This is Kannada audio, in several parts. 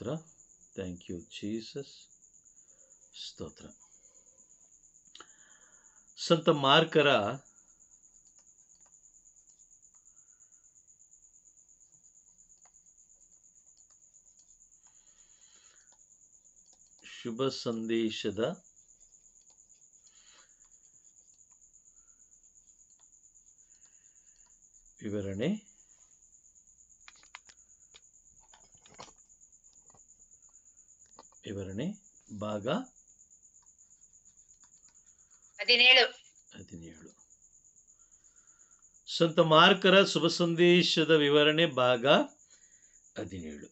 ಸ್ತೋತ್ರ. Thank you Jesus. ಸ್ತೋತ್ರ. ಸಂತ ಮಾರ್ಕರ ಶುಭ ಸಂದೇಶದ ವಿವರಣೆ ಭಾಗ 17. ಸಂತ ಮಾರ್ಕರ ಶುಭ ಸಂದೇಶದ ವಿವರಣೆ ಭಾಗ 17.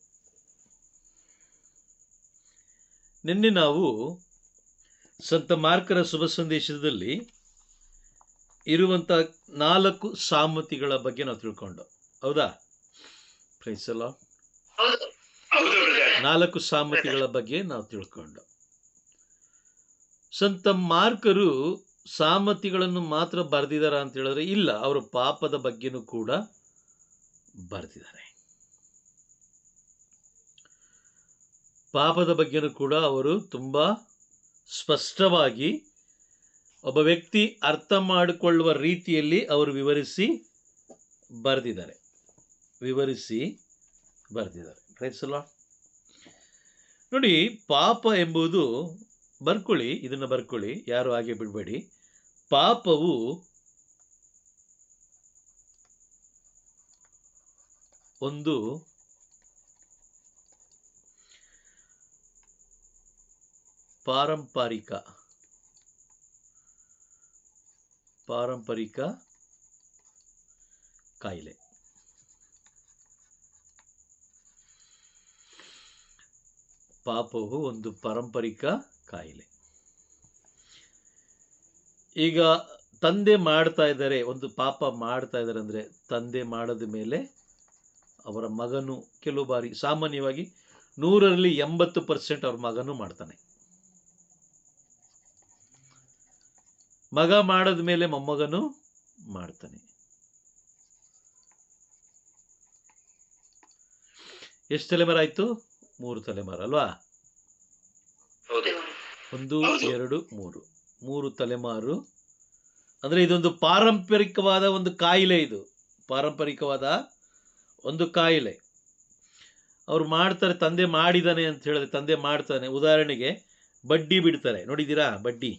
ನಿನ್ನೆ ನಾವು ಸಂತ ಮಾರ್ಕರ ಶುಭ ಸಂದೇಶದಲ್ಲಿ ಇರುವಂಥ 4 ಸಾಮತಿಗಳ ಬಗ್ಗೆ ನಾವು ತಿಳ್ಕೊಂಡು, ಹೌದಾ? Praise the lord. 4 ಸಾಮತಿಗಳ ಬಗ್ಗೆ ನಾವು ತಿಳ್ಕೊಂಡು, ಸಂತ ಮಾರ್ಕರು ಸಾಮತಿಗಳನ್ನು ಮಾತ್ರ ಬರೆದಿದ್ದಾರೆ ಅಂತ ಹೇಳಿದ್ರೆ ಇಲ್ಲ, ಅವರ ಪಾಪದ ಬಗ್ಗೆನೂ ಕೂಡ ಬರೆದಿದ್ದಾರೆ. ಪಾಪದ ಬಗ್ಗೆನೂ ಕೂಡ ಅವರು ತುಂಬ ಸ್ಪಷ್ಟವಾಗಿ ಒಬ್ಬ ವ್ಯಕ್ತಿ ಅರ್ಥ ಮಾಡಿಕೊಳ್ಳುವ ರೀತಿಯಲ್ಲಿ ಅವರು ವಿವರಿಸಿ ಬರೆದಿದ್ದಾರೆ. Praise the Lord. ನೋಡಿ, ಪಾಪ ಎಂಬುದು, ಇದನ್ನು ಬರ್ಕೊಳ್ಳಿ, ಯಾರು ಹಾಗೆ ಬಿಡಬೇಡಿ. ಪಾಪವು ಒಂದು ಪಾರಂಪರಿಕ ಕಾಯಿಲೆ. ಪಾಪವು ಒಂದು ಪಾರಂಪರಿಕ ಕಾಯಿಲೆ. ಈಗ ತಂದೆ ಮಾಡ್ತಾ ಇದ್ದಾರೆ, ಒಂದು ಪಾಪ ಮಾಡ್ತಾ ಇದ್ದಾರೆ ಅಂದರೆ ತಂದೆ ಮಾಡಿದ ಮೇಲೆ ಅವರ ಮಗನು ಕೆಲವು ಬಾರಿ, ಸಾಮಾನ್ಯವಾಗಿ 100ರಲ್ಲಿ 80% ಅವ್ರ ಮಗನು ಮಾಡ್ತಾನೆ. ಮಗ ಮಾಡಿದ ಮೇಲೆ ಮೊಮ್ಮಗನು ಮಾಡ್ತಾನೆ. ಎಷ್ಟು ತಲೆಮಾರು ಆಯ್ತು? 3 ತಲೆಮಾರು ಅಲ್ವಾ? 1, 2, 3 ತಲೆಮಾರು. ಅಂದರೆ ಇದೊಂದು ಪಾರಂಪರಿಕವಾದ ಒಂದು ಕಾಯಿಲೆ. ಇದು ಪಾರಂಪರಿಕವಾದ ಒಂದು ಕಾಯಿಲೆ. ಅವ್ರು ಮಾಡ್ತಾರೆ, ತಂದೆ ಮಾಡಿದಾನೆ ಅಂತ ಹೇಳಿದ್ರೆ ತಂದೆ ಮಾಡ್ತಾನೆ. ಉದಾಹರಣೆಗೆ ಬಡ್ಡಿ ಬಿಡ್ತಾರೆ, ನೋಡಿದ್ದೀರಾ? ಬಡ್ಡಿ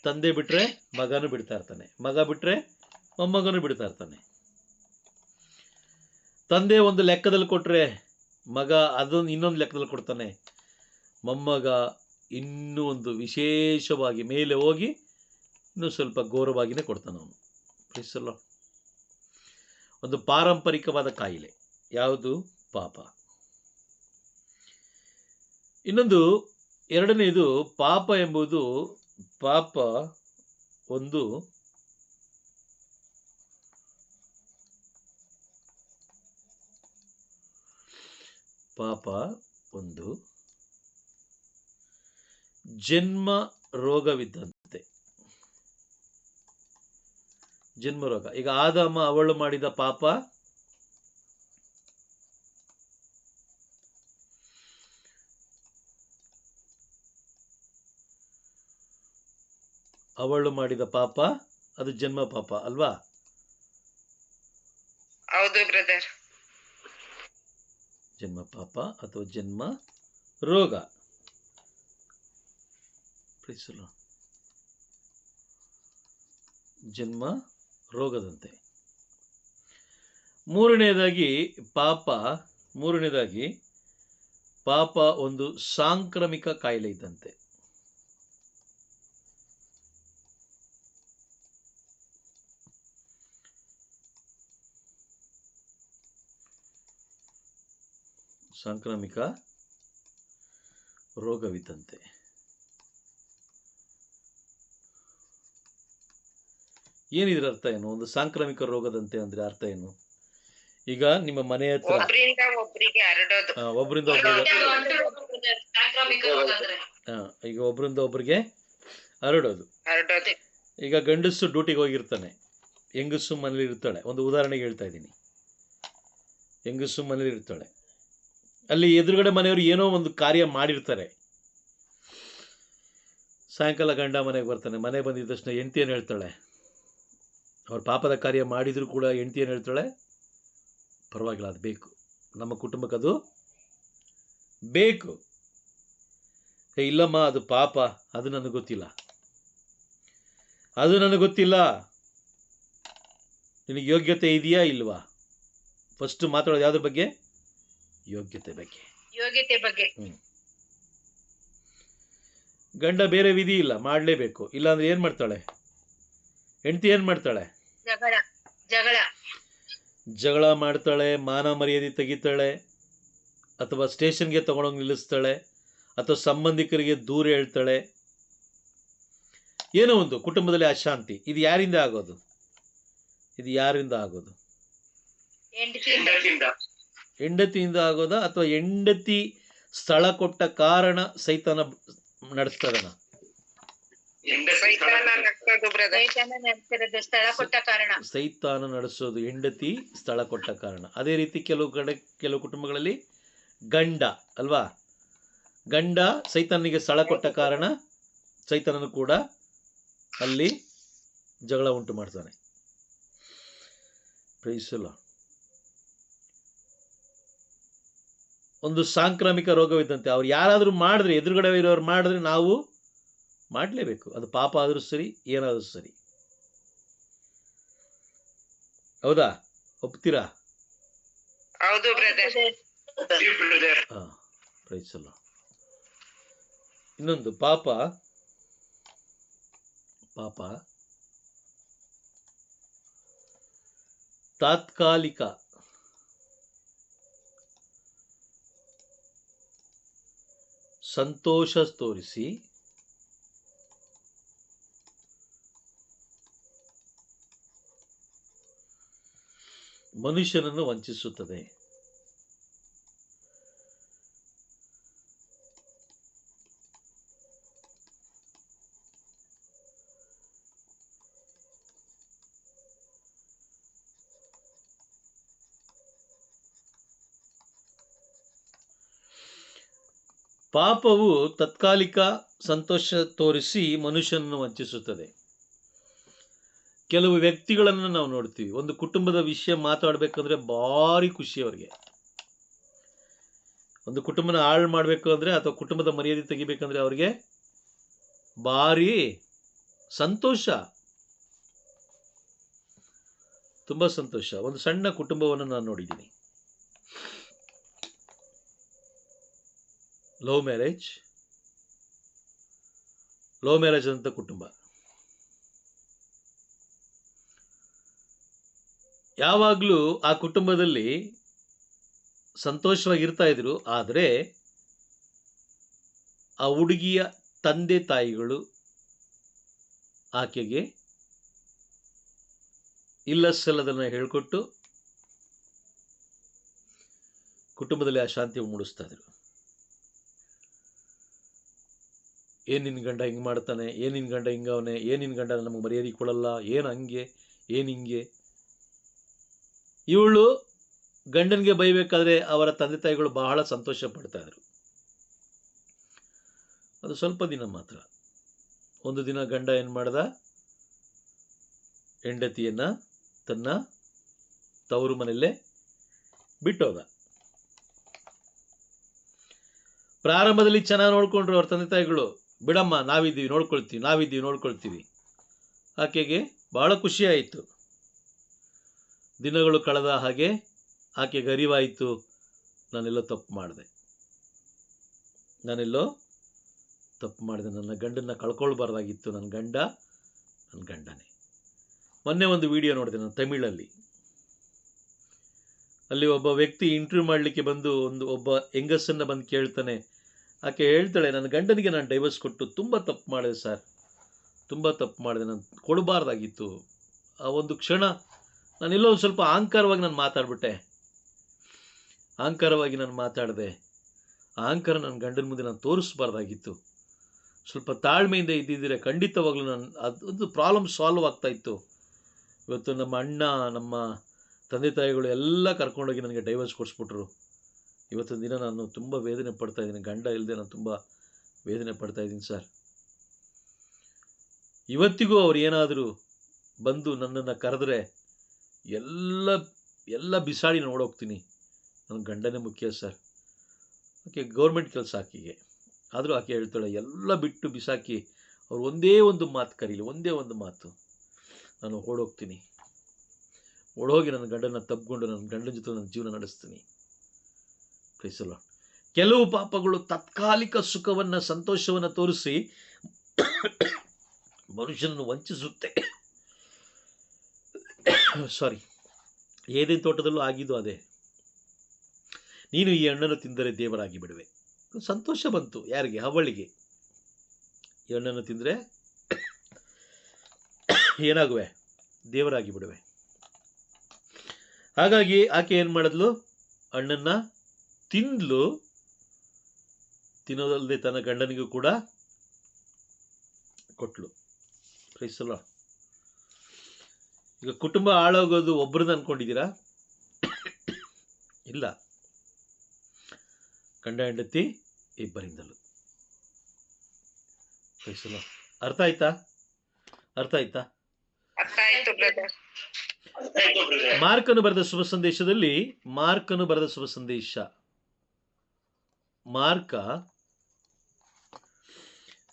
ತಂದೆ ಬಿಟ್ರೆ ಮಗನು ಬಿಡ್ತಾ ಇರ್ತಾನೆ, ಮಗ ಬಿಟ್ರೆ ಮೊಮ್ಮಗನು ಬಿಡ್ತಾ ಇರ್ತಾನೆ. ತಂದೆ ಒಂದು ಲೆಕ್ಕದಲ್ಲಿ ಕೊಟ್ರೆ ಮಗ ಅದೊಂದು ಇನ್ನೊಂದು ಲೆಕ್ಕದಲ್ಲಿ ಕೊಡ್ತಾನೆ. ಮೊಮ್ಮಗ ಇನ್ನೂ ಒಂದು ವಿಶೇಷವಾಗಿ ಮೇಲೆ ಹೋಗಿ ಇನ್ನೂ ಸ್ವಲ್ಪ ಗೌರವಾಗಿಯೇ ಕೊಡ್ತಾನೆ ಅವನು. Praise the Lord. ಒಂದು ಪಾರಂಪರಿಕವಾದ ಕಾಯಿಲೆ ಯಾವುದು? ಪಾಪ. ಇನ್ನೊಂದು, ಎರಡನೇದು, ಪಾಪ ಎಂಬುದು, ಪಾಪ ಒಂದು ಜನ್ಮ ರೋಗವಿದ್ದಂತೆ. ಜನ್ಮ ರೋಗ. ಈಗ ಆದಾಮ ಅವಳು ಮಾಡಿದ ಪಾಪ ಅದು ಜನ್ಮ ಪಾಪ ಅಲ್ವಾ? ಹೌದು ಬ್ರದರ್. ಜನ್ಮ ಪಾಪ ಅಥವಾ ಜನ್ಮ ರೋಗ. ಜನ್ಮ ರೋಗದಂತೆ. ಮೂರನೇದಾಗಿ ಪಾಪ ಒಂದು ಸಾಂಕ್ರಾಮಿಕ ಕಾಯಿಲೆ ಇದ್ದಂತೆ. ಸಾಂಕ್ರಾಮಿಕ ರೋಗವಿದ್ದಂತೆ. ಏನಿದ್ರ ಅರ್ಥ ಏನು? ಒಂದು ಸಾಂಕ್ರಾಮಿಕ ರೋಗದಂತೆ ಅಂದ್ರೆ ಅರ್ಥ ಏನು? ಈಗ ನಿಮ್ಮ ಮನೆ ಹತ್ರ ಒಬ್ಬರಿಂದ ಒಬ್ಬರಿಗೆ ಈಗ ಒಬ್ಬರಿಂದ ಒಬ್ಬರಿಗೆ ಹರಡೋದು. ಈಗ ಗಂಡಸು ಡ್ಯೂಟಿಗೆ ಹೋಗಿರ್ತಾನೆ, ಹೆಂಗಸು ಮನೇಲಿ ಇರ್ತಾಳೆ. ಒಂದು ಉದಾಹರಣೆಗೆ ಹೇಳ್ತಾ ಇದ್ದೀನಿ. ಹೆಂಗಸು ಮನೇಲಿ ಇರ್ತಾಳೆ. ಅಲ್ಲಿ ಎದುರುಗಡೆ ಮನೆಯವರು ಏನೋ ಒಂದು ಕಾರ್ಯ ಮಾಡಿರ್ತಾರೆ. ಸಾಯಂಕಾಲ ಗಂಡ ಮನೆಗೆ ಬರ್ತಾನೆ. ಮನೆ ಬಂದಿದ್ದ ತಕ್ಷಣ ಹೆಂಡತಿ ಏನು ಹೇಳ್ತಾಳೆ? ಅವ್ರ ಪಾಪದ ಕಾರ್ಯ ಮಾಡಿದರೂ ಕೂಡ ಹೆಂಡತಿ ಏನು ಹೇಳ್ತಾಳೆ? ಪರವಾಗಿಲ್ಲ, ಅದು ಬೇಕು, ನಮ್ಮ ಕುಟುಂಬಕ್ಕೆ ಅದು ಬೇಕು. ಇಲ್ಲಮ್ಮ, ಅದು ಪಾಪ, ಅದು ನನಗೆ ಗೊತ್ತಿಲ್ಲ, ಅದು ನನಗೆ ಗೊತ್ತಿಲ್ಲ. ನಿನಗೆ ಯೋಗ್ಯತೆ ಇದೆಯಾ ಇಲ್ವಾ? ಫಸ್ಟ್ ಮಾತಾಡೋದು ಯಾವುದ್ರ ಬಗ್ಗೆ? ಯೋಗ್ಯತೆ ಬಗ್ಗೆ. ಗಂಡ ಬೇರೆ ವಿಧಿ ಇಲ್ಲ, ಮಾಡಲೇಬೇಕು. ಇಲ್ಲಾಂದ್ರೆ ಏನು ಮಾಡ್ತಾಳೆ ಹೆಂಡತಿ? ಏನು ಮಾಡ್ತಾಳೆ? ಜಗಳ ಮಾಡ್ತಾಳೆ, ಮಾನ ಮರ್ಯಾದೆ ತೆಗಿತಾಳೆ, ಅಥವಾ ಸ್ಟೇಷನ್ಗೆ ತಗೊಂಡೋಗಿ ನಿಲ್ಲಿಸ್ತಾಳೆ, ಅಥವಾ ಸಂಬಂಧಿಕರಿಗೆ ದೂರ ಹೇಳ್ತಾಳೆ. ಏನೋ ಒಂದು ಕುಟುಂಬದಲ್ಲಿ ಅಶಾಂತಿ. ಇದು ಯಾರಿಂದ ಆಗೋದು? ಹೆಂಡತಿಯಿಂದ ಆಗೋದಾ, ಅಥವಾ ಹೆಂಡತಿ ಸ್ಥಳ ಕೊಟ್ಟ ಕಾರಣ ಸೈತಾನ ನಡೆಸ್ತಾ ಇದ್ದಾನ? ಸೈತಾನ ನಡೆಸೋದು ಹೆಂಡತಿ ಸ್ಥಳ ಕೊಟ್ಟ ಕಾರಣ. ಅದೇ ರೀತಿ ಕೆಲವು ಕುಟುಂಬಗಳಲ್ಲಿ ಗಂಡ ಅಲ್ವಾ, ಗಂಡ ಸೈತಾನಿಗೆ ಸ್ಥಳ ಕೊಟ್ಟ ಕಾರಣ ಸೈತಾನನು ಕೂಡ ಅಲ್ಲಿ ಜಗಳ ಉಂಟು ಮಾಡ್ತಾನೆ. Praise the Lord. ಒಂದು ಸಾಂಕ್ರಾಮಿಕ ರೋಗವಿದ್ದಂತೆ. ಅವ್ರು ಯಾರಾದರೂ ಮಾಡಿದ್ರೆ, ಎದುರುಗಡೆ ಇರೋರು ಮಾಡಿದ್ರೆ ನಾವು ಮಾಡಲೇಬೇಕು. ಅದು ಪಾಪ ಆದರೂ ಸರಿ, ಏನಾದರೂ ಸರಿ. ಹೌದಾ? ಒಪ್ತೀರಾ? ಹೌದು ಬ್ರದರ್. Price the lord. ಇನ್ನೊಂದು ಪಾಪ ತಾತ್ಕಾಲಿಕ ಸಂತೋಷ ತೋರಿಸಿ ಮನುಷ್ಯನನ್ನು ವಂಚಿಸುತ್ತದೆ. ಪಾಪವು ತಾತ್ಕಾಲಿಕ ಸಂತೋಷ ತೋರಿಸಿ ಮನುಷ್ಯನನ್ನು ವಂಚಿಸುತ್ತದೆ. ಕೆಲವು ವ್ಯಕ್ತಿಗಳನ್ನು ನಾವು ನೋಡ್ತೀವಿ, ಒಂದು ಕುಟುಂಬದ ವಿಷಯ ಮಾತಾಡಬೇಕಂದ್ರೆ ಭಾರಿ ಖುಷಿ ಅವರಿಗೆ. ಒಂದು ಕುಟುಂಬನ ಹಾಳು ಮಾಡಬೇಕು ಅಂದರೆ, ಅಥವಾ ಕುಟುಂಬದ ಮರ್ಯಾದೆ ತೆಗಿಬೇಕಂದ್ರೆ ಅವ್ರಿಗೆ ಭಾರಿ ಸಂತೋಷ, ತುಂಬ ಸಂತೋಷ. ಒಂದು ಸಣ್ಣ ಕುಟುಂಬವನ್ನು ನಾನು ನೋಡಿದ್ದೀನಿ. ಲವ್ ಮ್ಯಾರೇಜ್ ಅಂತ ಕುಟುಂಬ. ಯಾವಾಗಲೂ ಆ ಕುಟುಂಬದಲ್ಲಿ ಸಂತೋಷವಾಗಿರ್ತಾ ಇದ್ರು. ಆದರೆ ಆ ಹುಡುಗಿಯ ತಂದೆ ತಾಯಿಗಳು ಆಕೆಗೆ ಇಲ್ಲಸಲ್ಲದನ್ನ ಹೇಳ್ಕೊಟ್ಟು ಕುಟುಂಬದಲ್ಲಿ ಅಶಾಂತಿ ಮೂಡಿಸ್ತಾ ಇದ್ರು. ಏನ್ ನಿನ್ನ ಗಂಡ ಹಿಂಗೆ ಮಾಡ್ತಾನೆ, ಏನ್ ನಿನ್ನ ಗಂಡ ಹಿಂಗವನೆ, ಏನ್ ನಿನ್ನ ಗಂಡ ನಮಗೆ ಮರ್ಯಾದೆ ಕೊಡಲ್ಲ, ಏನು ಹಂಗೆ, ಏನು ಹಿಂಗೆ. ಇವಳು ಗಂಡನಿಗೆ ಬೈಬೇಕಾದ್ರೆ ಅವರ ತಂದೆ ತಾಯಿಗಳು ಬಹಳ ಸಂತೋಷ ಪಡ್ತಾ ಇದ್ರು. ಅದು ಸ್ವಲ್ಪ ದಿನ ಮಾತ್ರ. ಒಂದು ದಿನ ಗಂಡ ಏನು ಮಾಡ್ದ, ಹೆಂಡತಿಯನ್ನ ತನ್ನ ತವರು ಮನೆಯಲ್ಲೇ ಬಿಟ್ಟೋದ. ಪ್ರಾರಂಭದಲ್ಲಿ ಚೆನ್ನಾಗಿ ನೋಡ್ಕೊಂಡ್ರು ಅವ್ರ ತಂದೆ ತಾಯಿಗಳು. ಬಿಡಮ್ಮ, ನಾವಿದ್ದೀವಿ ನೋಡ್ಕೊಳ್ತೀವಿ. ಆಕೆಗೆ ಬಹಳ ಖುಷಿ ಆಯಿತು. ದಿನಗಳು ಕಳೆದ ಹಾಗೆ ಆಕೆಗೆ ಅರಿವಾಯಿತು, ನಾನೆಲ್ಲೋ ತಪ್ಪು ಮಾಡಿದೆ, ನನ್ನ ಗಂಡನ್ನ ಕಳ್ಕೊಳ್ಬಾರ್ದಾಗಿತ್ತು. ನನ್ನ ಗಂಡನೇ. ಮೊನ್ನೆ ಒಂದು ವಿಡಿಯೋ ನೋಡಿದೆ ನಾನು ತಮಿಳಲ್ಲಿ. ಅಲ್ಲಿ ಒಬ್ಬ ವ್ಯಕ್ತಿ ಇಂಟರ್ವ್ಯೂ ಮಾಡಲಿಕ್ಕೆ ಬಂದು ಒಬ್ಬ ಹೆಂಗಸನ್ನ ಬಂದು ಕೇಳ್ತಾನೆ. ಆಕೆ ಹೇಳ್ತಾಳೆ, ನನ್ನ ಗಂಡನಿಗೆ ನಾನು ಡೈವರ್ಸ್ ಕೊಟ್ಟು ತುಂಬ ತಪ್ಪು ಮಾಡಿದೆ ಸರ್, ನಾನು ಕೊಡಬಾರ್ದಾಗಿತ್ತು. ಆ ಒಂದು ಕ್ಷಣ ನಾನೆಲ್ಲೋ ಒಂದು ಸ್ವಲ್ಪ ಅಹಂಕಾರವಾಗಿ ನಾನು ಮಾತಾಡಿದೆ. ಅಹಂಕಾರ ನನ್ನ ಗಂಡನ ಮುಂದೆ ನಾನು ತೋರಿಸ್ಬಾರ್ದಾಗಿತ್ತು. ಸ್ವಲ್ಪ ತಾಳ್ಮೆಯಿಂದ ಇದ್ದಿದ್ದರೆ ಖಂಡಿತವಾಗ್ಲೂ ಅದೊಂದು ಪ್ರಾಬ್ಲಮ್ ಸಾಲ್ವ್ ಆಗ್ತಾ ಇತ್ತು. ಇವತ್ತು ನಮ್ಮ ಅಣ್ಣ, ನಮ್ಮ ತಂದೆ ತಾಯಿಗಳು ಎಲ್ಲ ಕರ್ಕೊಂಡೋಗಿ ನನಗೆ ಡೈವರ್ಸ್ ಕೊಡಿಸ್ಬಿಟ್ರು. ಇವತ್ತಿನ ದಿನ ನಾನು ತುಂಬ ವೇದನೆ ಪಡ್ತಾ ಇದ್ದೀನಿ. ಗಂಡ ಇಲ್ಲದೆ ನಾನು ತುಂಬ ವೇದನೆ ಪಡ್ತಾ ಇದ್ದೀನಿ ಸರ್. ಇವತ್ತಿಗೂ ಅವ್ರು ಏನಾದರೂ ಬಂದು ನನ್ನನ್ನು ಕರೆದ್ರೆ ಎಲ್ಲ ಬಿಸಾಡಿ ನೋಡೋಗ್ತೀನಿ. ನನ್ನ ಗಂಡನೇ ಮುಖ್ಯ ಸರ್. ಆಕೆ ಗೌರ್ಮೆಂಟ್ ಕೆಲಸ ಆಕೆಗೆ. ಆದರೂ ಆಕೆ ಹೇಳ್ತಾಳೆ, ಎಲ್ಲ ಬಿಟ್ಟು ಬಿಸಾಕಿ ಅವ್ರು ಒಂದೇ ಒಂದು ಮಾತು ಕರೀಲಿ, ಒಂದೇ ಒಂದು ಮಾತು, ನಾನು ಓಡೋಗ್ತೀನಿ. ಓಡೋಗಿ ನನ್ನ ಗಂಡನ ತಬ್ಕೊಂಡು ನನ್ನ ಗಂಡನ ಜೊತೆ ನನ್ನ ಜೀವನ ನಡೆಸ್ತೀನಿ. Price the lord. ಕೆಲವು ಪಾಪಗಳು ತಾತ್ಕಾಲಿಕ ಸುಖವನ್ನು, ಸಂತೋಷವನ್ನು ತೋರಿಸಿ ಮನುಷ್ಯನನ್ನು ವಂಚಿಸುತ್ತೆ. ಸಾರಿ, ಏದೇನು ತೋಟದಲ್ಲೂ ಆಗಿದ್ದು ಅದೇ. ನೀನು ಈ ಹಣ್ಣನ್ನು ತಿಂದರೆ ದೇವರಾಗಿ ಬಿಡುವೆ. ಸಂತೋಷ ಬಂತು ಯಾರಿಗೆ? ಹವ್ವಳಿಗೆ. ಈ ಹಣ್ಣನ್ನು ತಿಂದರೆ ಏನಾಗುವೆ? ದೇವರಾಗಿ ಬಿಡುವೆ. ಹಾಗಾಗಿ ಆಕೆ ಏನು ಮಾಡಿದ್ಲು? ಹಣ್ಣನ್ನು ತಿಂದ್ಲು. ತಿನ್ನೋದಲ್ಲದೆ ತನ್ನ ಗಂಡನಿಗೂ ಕೂಡ ಕೊಟ್ಲು. Price the lord. ಈಗ ಕುಟುಂಬ ಹಾಳಾಗೋದು ಒಬ್ಬರನ್ನ ಅನ್ಕೊಂಡಿದ್ದೀರಾ? ಇಲ್ಲ, ಗಂಡ ಹೆಂಡತಿ ಇಬ್ಬರಿಂದಲೂ. Price the lord. ಅರ್ಥ ಆಯ್ತಾ? ಅರ್ಥ ಆಯ್ತು ಬ್ರದರ್. ಮಾರ್ಕನು ಬರೆದ ಶುಭ ಸಂದೇಶದಲ್ಲಿ, ಮಾರ್ಕನು ಬರೆದ ಶುಭ ಸಂದೇಶ,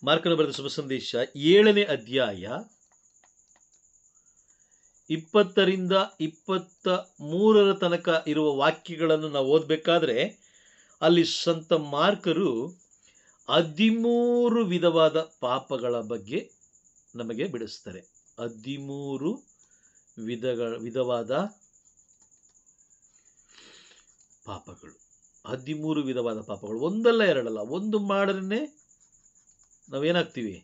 ಮಾರ್ಕನು ಬರೆದ ಶುಭ ಸಂದೇಶ 7ನೇ ಅಧ್ಯಾಯ 20ರಿಂದ 23 ತನಕ ಇರುವ ವಾಕ್ಯಗಳನ್ನು ನಾವು ಓದಬೇಕಾದ್ರೆ ಅಲ್ಲಿ ಸಂತ ಮಾರ್ಕರು 13 ವಿಧವಾದ ಪಾಪಗಳ ಬಗ್ಗೆ ನಮಗೆ ಬಿಡಿಸ್ತಾರೆ. 13 ವಿಧವಾದ ಪಾಪಗಳು. 13 ವಿಧವಾದ ಪಾಪಗಳು. ಒಂದಲ್ಲ ಎರಡಲ್ಲ, ಒಂದು ಮಾಡಿದ್ರೆ ನಾವೇನಾಗ್ತೀವಿ?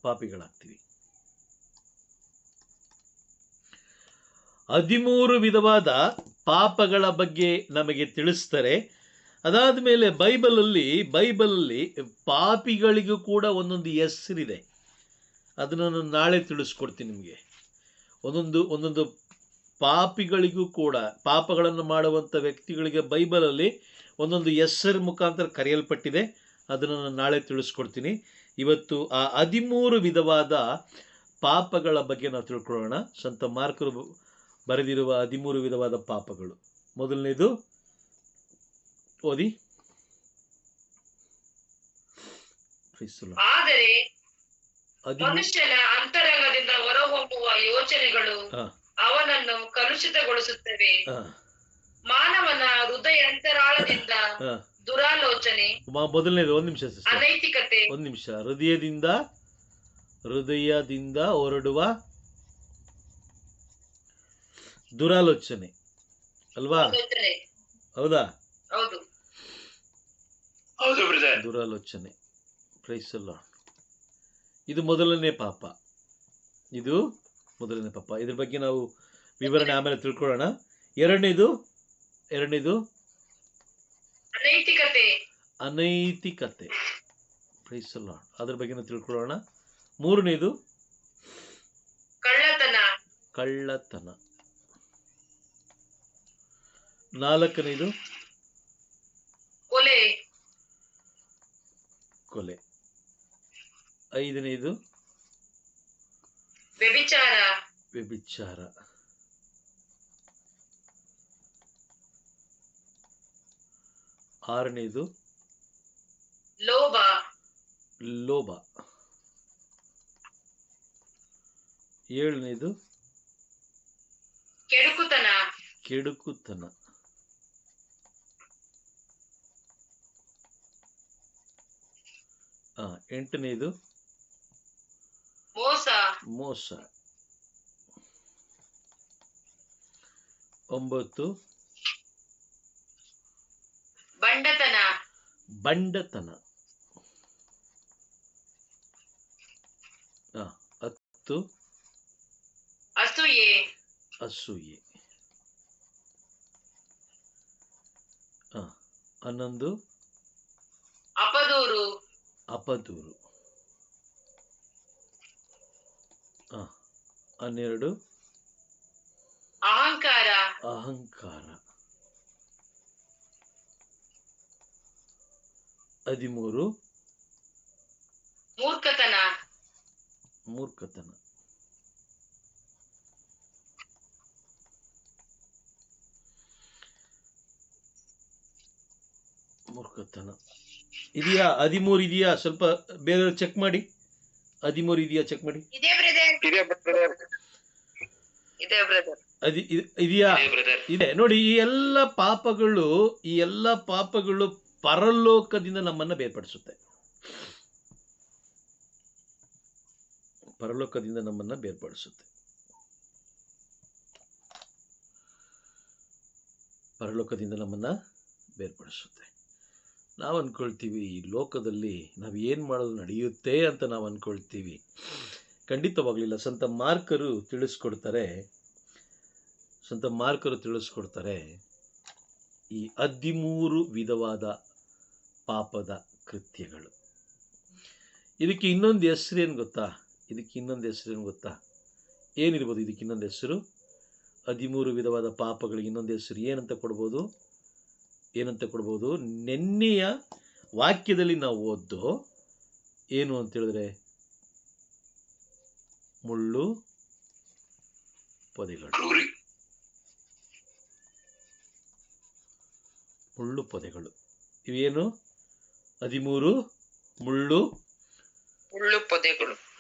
ಪಾಪಿಗಳಾಗ್ತೀವಿ. 13 ವಿಧವಾದ ಪಾಪಗಳ ಬಗ್ಗೆ ನಮಗೆ ತಿಳಿಸ್ತಾರೆ. ಅದಾದ ಮೇಲೆ ಬೈಬಲಲ್ಲಿ ಪಾಪಿಗಳಿಗೂ ಕೂಡ ಒಂದೊಂದು ಹೆಸರಿದೆ. ಅದನ್ನು ನಾನು ನಾಳೆ ತಿಳಿಸ್ಕೊಡ್ತೀನಿ ನಿಮಗೆ. ಒಂದೊಂದು ಪಾಪಿಗಳಿಗೂ ಕೂಡ, ಪಾಪಗಳನ್ನು ಮಾಡುವಂಥ ವ್ಯಕ್ತಿಗಳಿಗೆ ಬೈಬಲಲ್ಲಿ ಒಂದೊಂದು ಹೆಸರು ಮುಖಾಂತರ ಕರೆಯಲ್ಪಟ್ಟಿದೆ. ಅದನ್ನು ನಾನು ನಾಳೆ ತಿಳಿಸ್ಕೊಡ್ತೀನಿ. ಇವತ್ತು ಆ 13 ವಿಧವಾದ ಪಾಪಗಳ ಬಗ್ಗೆ ನಾವು ತಿಳ್ಕೊಳ್ಳೋಣ. ಸಂತ ಮಾರ್ಕರು ಬರೆದಿರುವ 13 ವಿಧವಾದ ಪಾಪಗಳು. ಮೊದಲನೇದು ಓದಿ. ಆದರೆ ಮನುಷ್ಯನ ಅಂತರಂಗದಿಂದ ಹೊರಹೊಮ್ಮುವ ಯೋಚನೆಗಳು ಅವನನ್ನು ಕಲುಷಿತಗೊಳಿಸುತ್ತವೆ. ಮಾನವನ ಹೃದಯ ಅಂತರಾಳದಿಂದ ದುರಾಲೋಚನೆ. ಮೊದಲನೇದು, ಒಂದು ನಿಮಿಷ, ಅನೈತಿಕತೆ. ಒಂದು ನಿಮಿಷ. ಹೃದಯದಿಂದ ಹೊರಡುವ ದುರಾಲೋಚನೆ ಅಲ್ವಾ? ಹೌದಾ? ಹೌದು. ದುರಾಲೋಚನೆ. Praise the Lord. ಇದು ಮೊದಲನೇ ಪಾಪ. ಇದ್ರ ಬಗ್ಗೆ ನಾವು ವಿವರಣೆ ಆಮೇಲೆ ತಿಳ್ಕೊಳ್ಳೋಣ. ಎರಡನೇದು ಅನೈತಿಕತೆ. Price the lord. ಅದ್ರ ಬಗ್ಗೆ ನಾವು ತಿಳ್ಕೊಳ್ಳೋಣ. ಮೂರನೇದು ಕಳ್ಳತನ. ನಾಲ್ಕನೇದು ಕೊಲೆ. ಐದನೇದು ವ್ಯಭಿಚಾರ. ಆರನೇದು ಲೋಭ. ಏಳನೇದು ಕೆಡುಕುತನ. ಎಂಟನೇದು ಮೋಸ. 9 ಬಂಡತನ. 10 ಅಸೂಯೆ. 11 ಅಪದೂರು. 12 ಅಹಂಕಾರ. ಅಹಂಕಾರ. 13 ಮೂರ್ಖತನ. ಮೂರ್ಖತನ. ಮೂರ್ಖತನ ಇದೆಯಾ? 13 ಇದೆಯಾ? ಸ್ವಲ್ಪ ಬೇರೆಯವ್ರು ಚೆಕ್ ಮಾಡಿ. 13 ಇದೆಯಾ? ಚೆಕ್ ಮಾಡಿ. ಇದೆ ಬ್ರದರ್. ಇದೆಯಾ? ಇದೆ ನೋಡಿ. ಈ ಎಲ್ಲ ಪಾಪಗಳು ಪರಲೋಕದಿಂದ ನಮ್ಮನ್ನ ಬೇರ್ಪಡಿಸುತ್ತೆ. ಪರಲೋಕದಿಂದ ನಮ್ಮನ್ನ ಬೇರ್ಪಡಿಸುತ್ತೆ. ಪರಲೋಕದಿಂದ ನಮ್ಮನ್ನ ಬೇರ್ಪಡಿಸುತ್ತೆ. ನಾವು ಅಂದ್ಕೊಳ್ತೀವಿ ಈ ಲೋಕದಲ್ಲಿ ನಾವು ಏನು ಮಾಡೋದು ನಡೆಯುತ್ತೆ ಅಂತ ನಾವು ಅಂದ್ಕೊಳ್ತೀವಿ. ಖಂಡಿತವಾಗಲಿಲ್ಲ. ಸಂತ ಮಾರ್ಕರು ತಿಳಿಸ್ಕೊಡ್ತಾರೆ ಈ 13 ವಿಧವಾದ ಪಾಪದ ಕೃತ್ಯಗಳು. ಇದಕ್ಕೆ ಇನ್ನೊಂದು ಹೆಸರೇನು ಗೊತ್ತಾ? ಏನಿರ್ಬೋದು ಇದಕ್ಕೆ ಇನ್ನೊಂದು ಹೆಸರು? 13 ವಿಧವಾದ ಪಾಪಗಳಿಗೆ ಇನ್ನೊಂದು ಹೆಸರು ಏನಂತ ಕೊಡ್ಬೋದು? ನೆನ್ನೆಯ ವಾಕ್ಯದಲ್ಲಿ ನಾವು ಓದ್ದೋ ಏನು ಅಂತ ಹೇಳಿದ್ರೆ ಮುಳ್ಳು ಪೊದೆಗಳು. ಇವೇನು? 13 ಮುಳ್ಳು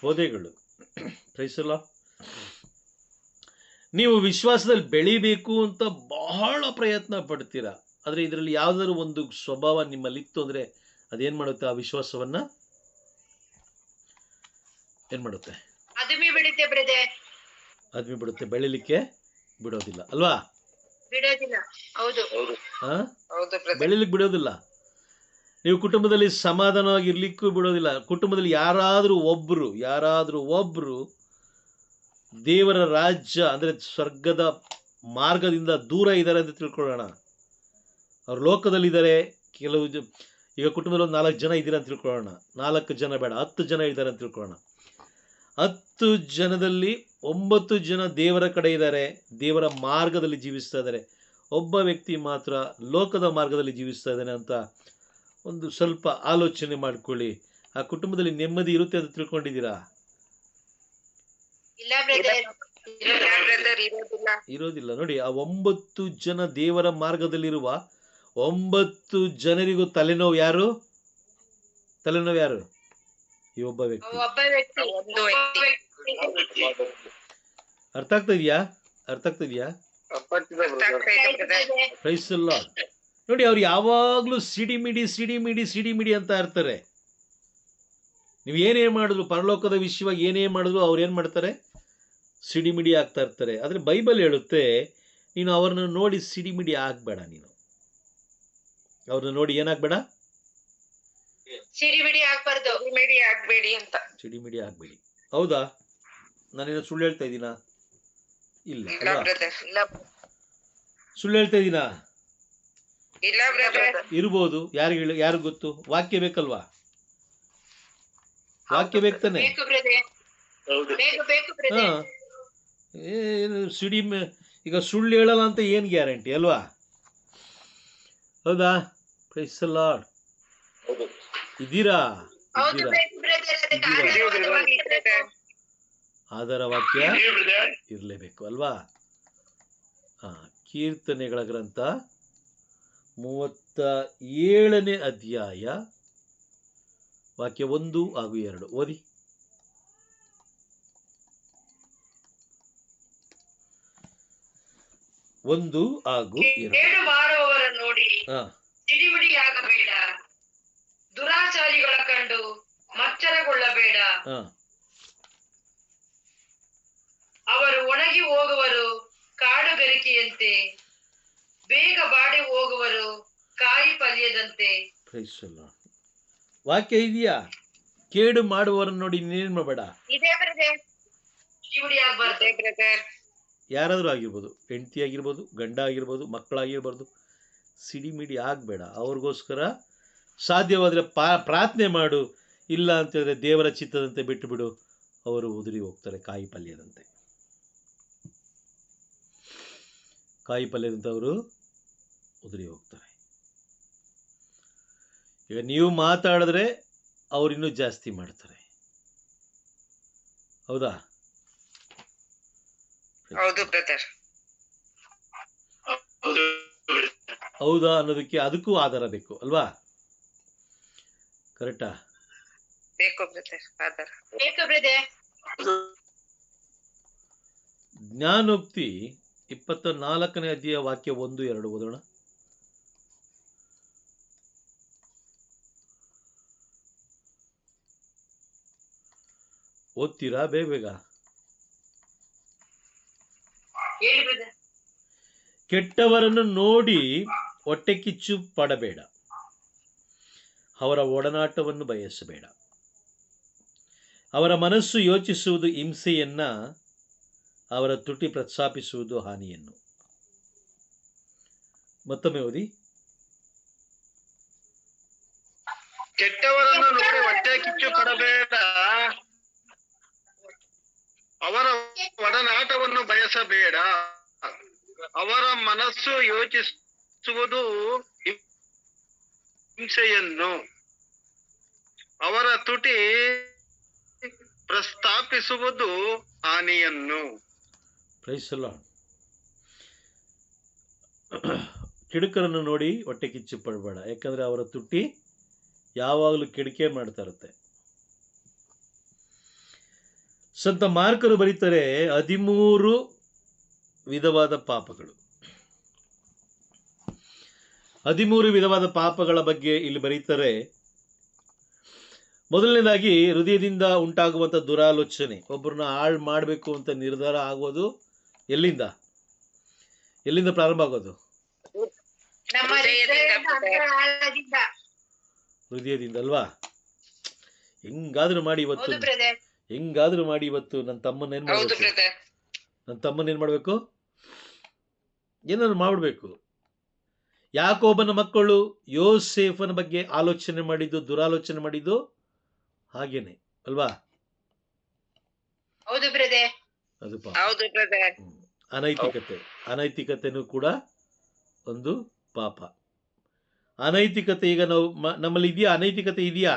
ಪೊದೆಗಳು. ಪ್ರೈಸಲ್ಲ. ನೀವು ವಿಶ್ವಾಸದಲ್ಲಿ ಬೆಳಿಬೇಕು ಅಂತ ಬಹಳ ಪ್ರಯತ್ನ ಪಡ್ತೀರಾ. ಆದರೆ ಇದರಲ್ಲಿ ಯಾವುದಾದ್ರು ಒಂದು ಸ್ವಭಾವ ನಿಮ್ಮಲ್ಲಿತ್ತು ಅಂದರೆ ಅದೇನು ಮಾಡುತ್ತೆ? ಆ ವಿಶ್ವಾಸವನ್ನ ಏನು ಮಾಡುತ್ತೆ? ಅದುಮಿ ಬಿಡುತ್ತೆ. ಬೆಳಿಲಿಕ್ಕೆ ಬಿಡೋದಿಲ್ಲ ಅಲ್ವಾ? ಬೆಳಿಲಿಕ್ಕೆ ಬಿಡೋದಿಲ್ಲ. ನೀವು ಕುಟುಂಬದಲ್ಲಿ ಸಮಾಧಾನವಾಗಿರ್ಲಿಕ್ಕೂ ಬಿಡೋದಿಲ್ಲ. ಕುಟುಂಬದಲ್ಲಿ ಯಾರಾದರೂ ಒಬ್ರು ದೇವರ ರಾಜ್ಯ ಅಂದರೆ ಸ್ವರ್ಗದ ಮಾರ್ಗದಿಂದ ದೂರ ಇದ್ದಾರೆ ಅಂತ ತಿಳ್ಕೊಳ್ಳೋಣ. ಅವ್ರು ಲೋಕದಲ್ಲಿದ್ದಾರೆ. ಈಗ ಕುಟುಂಬದಲ್ಲಿ ಒಂದು 4 ಜನ ಇದ್ದೀರಾ ಅಂತ ತಿಳ್ಕೊಳ್ಳೋಣ. 4 ಜನ ಬೇಡ, 10 ಜನ ಇದ್ದಾರೆ ಅಂತ ತಿಳ್ಕೊಳ್ಳೋಣ. 10 ಜನದಲ್ಲಿ 9 ಜನ ದೇವರ ಕಡೆ ಇದ್ದಾರೆ, ದೇವರ ಮಾರ್ಗದಲ್ಲಿ ಜೀವಿಸ್ತಾ ಇದ್ದಾರೆ. ಒಬ್ಬ ವ್ಯಕ್ತಿ ಮಾತ್ರ ಲೋಕದ ಮಾರ್ಗದಲ್ಲಿ ಜೀವಿಸ್ತಾ ಇದ್ದಾನೆ ಅಂತ ಒಂದು ಸ್ವಲ್ಪ ಆಲೋಚನೆ ಮಾಡ್ಕೊಳ್ಳಿ. ಆ ಕುಟುಂಬದಲ್ಲಿ ನೆಮ್ಮದಿ ಇರುತ್ತೆ ಅಂತ ತಿಳ್ಕೊಂಡಿದ್ದೀರಾ? ಇರೋದಿಲ್ಲ. ನೋಡಿ, ಆ 9 ಜನ ದೇವರ ಮಾರ್ಗದಲ್ಲಿರುವ 9 ಜನರಿಗೂ ತಲೆನೋವು ಯಾರು? ಈ ಒಬ್ಬ ವ್ಯಕ್ತಿ. ಅರ್ಥ ಆಗ್ತಾ ಇದೆಯಾ? Praise the Lord. ನೋಡಿ, ಅವ್ರು ಯಾವಾಗ್ಲೂ ಸಿಡಿಮಿಡಿ ಅಂತ ಇರ್ತಾರೆ. ನೀವು ಏನೇ ಮಾಡಿದ್ರು, ಪರಲೋಕದ ವಿಷಯವಾಗಿ ಏನೇ ಮಾಡಿದ್ರು ಅವ್ರು ಏನು ಮಾಡ್ತಾರೆ? ಸಿಡಿಮಿಡಿ ಆಗ್ತಾ ಇರ್ತಾರೆ. ಆದರೆ ಬೈಬಲ್ ಹೇಳುತ್ತೆ, ನೀನು ಅವ್ರನ್ನ ನೋಡಿ ಸಿಡಿಮಿಡಿ ಆಗಬೇಡ. ನೀನು ಅವ್ರನ್ನ ನೋಡಿ ಏನಾಗಬೇಡ? ಸಿಡಿಮಿಡಿ ಆಗಬೇಡಿ. ಹೌದಾ? ನಾನೇನೋ ಸುಳ್ಳು ಹೇಳ್ತಾ ಇದ್ದೀನಾ? ಇಲ್ಲ. ಸುಳ್ಳು ಹೇಳ್ತಾ ಇದ್ದೀನಾ? ಇರ್ಬೋದು. ಯಾರು ಗೊತ್ತು? ವಾಕ್ಯ ಬೇಕಲ್ವಾ? ವಾಕ್ಯ ಬೇಕು ತಾನೆ? ಈಗ ಸುಳ್ಳು ಹೇಳಲ್ಲ ಅಂತ ಏನ್ ಗ್ಯಾರಂಟಿ ಅಲ್ವಾ? ಹೌದಾ? Praise the Lord. ಇದ್ದೀರಾ? ಆಧಾರ ವಾಕ್ಯ ಇರಲೇಬೇಕು ಅಲ್ವಾ? ಕೀರ್ತನೆಗಳ ಗ್ರಂಥ 37ನೇ ಅಧ್ಯಾಯ ವಾಕ್ಯ 1 ಹಾಗೂ 2 ಓದಿ. ಕೇಡು ಮಾಡುವವರ ನೋಡಿ ಸಿಡಿಮಿಡಿಯಾಗಬೇಡ, ದುರಾಚಾರಿಗಳ ಕಂಡು ಮಚ್ಚರಗೊಳ್ಳಬೇಡ. ಅವರು ಒಣಗಿ ಹೋಗುವರು ಕಾಡುಗರಿಕೆಯಂತೆ, ಬೇಗ ಬಾಡಿ ಹೋಗುವರು ಕಾಯಿ ಪಲ್ಯದಂತೆ. ವಾಕ್ಯ ಇದೆಯಾ? ಕೇಡು ಮಾಡುವವರನ್ನು ನೋಡಿ ನೀನೇನ್ ಮಾಡಬೇಡ. ಯಾರಾದ್ರೂ ಆಗಿರ್ಬೋದು, ಹೆಂಡತಿ ಆಗಿರ್ಬೋದು, ಗಂಡ ಆಗಿರ್ಬೋದು, ಮಕ್ಕಳಾಗಿರ್ಬಾರ್ದು, ಸಿಡಿಮಿಡಿ ಆಗಬೇಡ. ಅವ್ರಿಗೋಸ್ಕರ ಸಾಧ್ಯವಾದರೆ ಪ್ರಾರ್ಥನೆ ಮಾಡು. ಇಲ್ಲ ಅಂತಂದರೆ ದೇವರ ಚಿತ್ತದಂತೆ ಬಿಟ್ಟು ಬಿಡು. ಅವರು ಉದುರಿ ಹೋಗ್ತಾರೆ ಕಾಯಿ ಪಲ್ಯದಂತೆ. ಕಾಯಿ ಪಲ್ಯದಂಥವರು ಉದುರಿ ಹೋಗ್ತಾರೆ. ಈಗ ನೀವು ಮಾತಾಡಿದ್ರೆ ಅವರಿನ್ನೂ ಜಾಸ್ತಿ ಮಾಡ್ತಾರೆ. ಹೌದಾ? ಹೌದು ಬ್ರದರ್. ಹೌದಾ ಅನ್ನೋದಕ್ಕೆ ಅದಕ್ಕೂ ಆಧಾರ ಬೇಕು ಅಲ್ವಾ? ಕರೆಕ್ಟಾ? ಬೇಕು ಬ್ರದರ್, ಆಧಾರ ಬೇಕು ಬ್ರದರ್. ಜ್ಞಾನೋಕ್ತಿ 24ನೇ ಅಧ್ಯಾಯ ವಾಕ್ಯ 1-2 ಓದೋಣ. ಓದ್ತೀರಾ? ಬೇಗ ಬೇಗ ಹೇಳಿ ಬ್ರದರ್. ಕೆಟ್ಟವರನ್ನು ನೋಡಿ ಹೊಟ್ಟೆ ಕಿಚ್ಚು ಪಡಬೇಡ, ಅವರ ಒಡನಾಟವನ್ನು ಬಯಸಬೇಡ. ಅವರ ಮನಸ್ಸು ಯೋಚಿಸುವುದು ಹಿಂಸೆಯನ್ನ, ಅವರ ತುಟಿ ಪ್ರಸ್ತಾಪಿಸುವುದು ಹಾನಿಯನ್ನು. ಮತ್ತೊಮ್ಮೆ ಓದಿ. ಕೆಟ್ಟವರನ್ನು ನೋಡಿ ಹೊಟ್ಟೆ ಕಿಚ್ಚು ಪಡಬೇಡ, ಅವರ ಒಡನಾಟವನ್ನು ಬಯಸಬೇಡ. ಅವರ ಮನಸ್ಸು ಯೋಚಿಸುವುದು ಹಿಂಸೆಯನ್ನು, ಅವರ ತುಟಿ ಪ್ರಸ್ತಾಪಿಸುವುದು ಹಾನಿಯನ್ನು. Price the lord. ಕಿಡುಕರನ್ನು ನೋಡಿ ಹೊಟ್ಟೆ ಕಿಚ್ಚು ಪಡಬೇಡ, ಯಾಕಂದ್ರೆ ಅವರ ತುಟಿ ಯಾವಾಗಲೂ ಕಿಡಿಕೆ ಮಾಡ್ತಾ ಇರುತ್ತೆ. ಸಂತ ಮಾರ್ಕರು ಬರೀತಾರೆ 13 ವಿಧವಾದ ಪಾಪಗಳು. 13 ವಿಧವಾದ ಪಾಪಗಳ ಬಗ್ಗೆ ಇಲ್ಲಿ ಬರೀತಾರೆ. ಮೊದಲನೇದಾಗಿ ಹೃದಯದಿಂದ ಉಂಟಾಗುವಂಥ ದುರಾಲೋಚನೆ. ಒಬ್ಬರನ್ನ ಹಾಳು ಮಾಡಬೇಕು ಅಂತ ನಿರ್ಧಾರ ಆಗೋದು ಎಲ್ಲಿಂದ ಪ್ರಾರಂಭ ಆಗೋದು? ಹೃದಯದಿಂದ ಅಲ್ವಾ? ಹೆಂಗಾದ್ರೂ ಮಾಡಿ ಇವತ್ತು ನನ್ನ ತಮ್ಮನ ಏನ್ ಮಾಡಬೇಕು? ಏನಾದ್ರು ಮಾಡ್ಬಿಡ್ಬೇಕು. ಯಾಕೋಬನ ಮಕ್ಕಳು ಯೋಸೇಫನ ಬಗ್ಗೆ ಆಲೋಚನೆ ಮಾಡಿದ್ದು, ದುರಾಲೋಚನೆ ಮಾಡಿದ್ದು ಹಾಗೇನೆ ಅಲ್ವಾ? ಅದು ಪಾಪ. ಅನೈತಿಕತೆನೂ ಕೂಡ ಒಂದು ಪಾಪ. ಅನೈತಿಕತೆ ಈಗ ನಮ್ಮಲ್ಲಿ ಇದೆಯಾ? ಅನೈತಿಕತೆ ಇದೆಯಾ?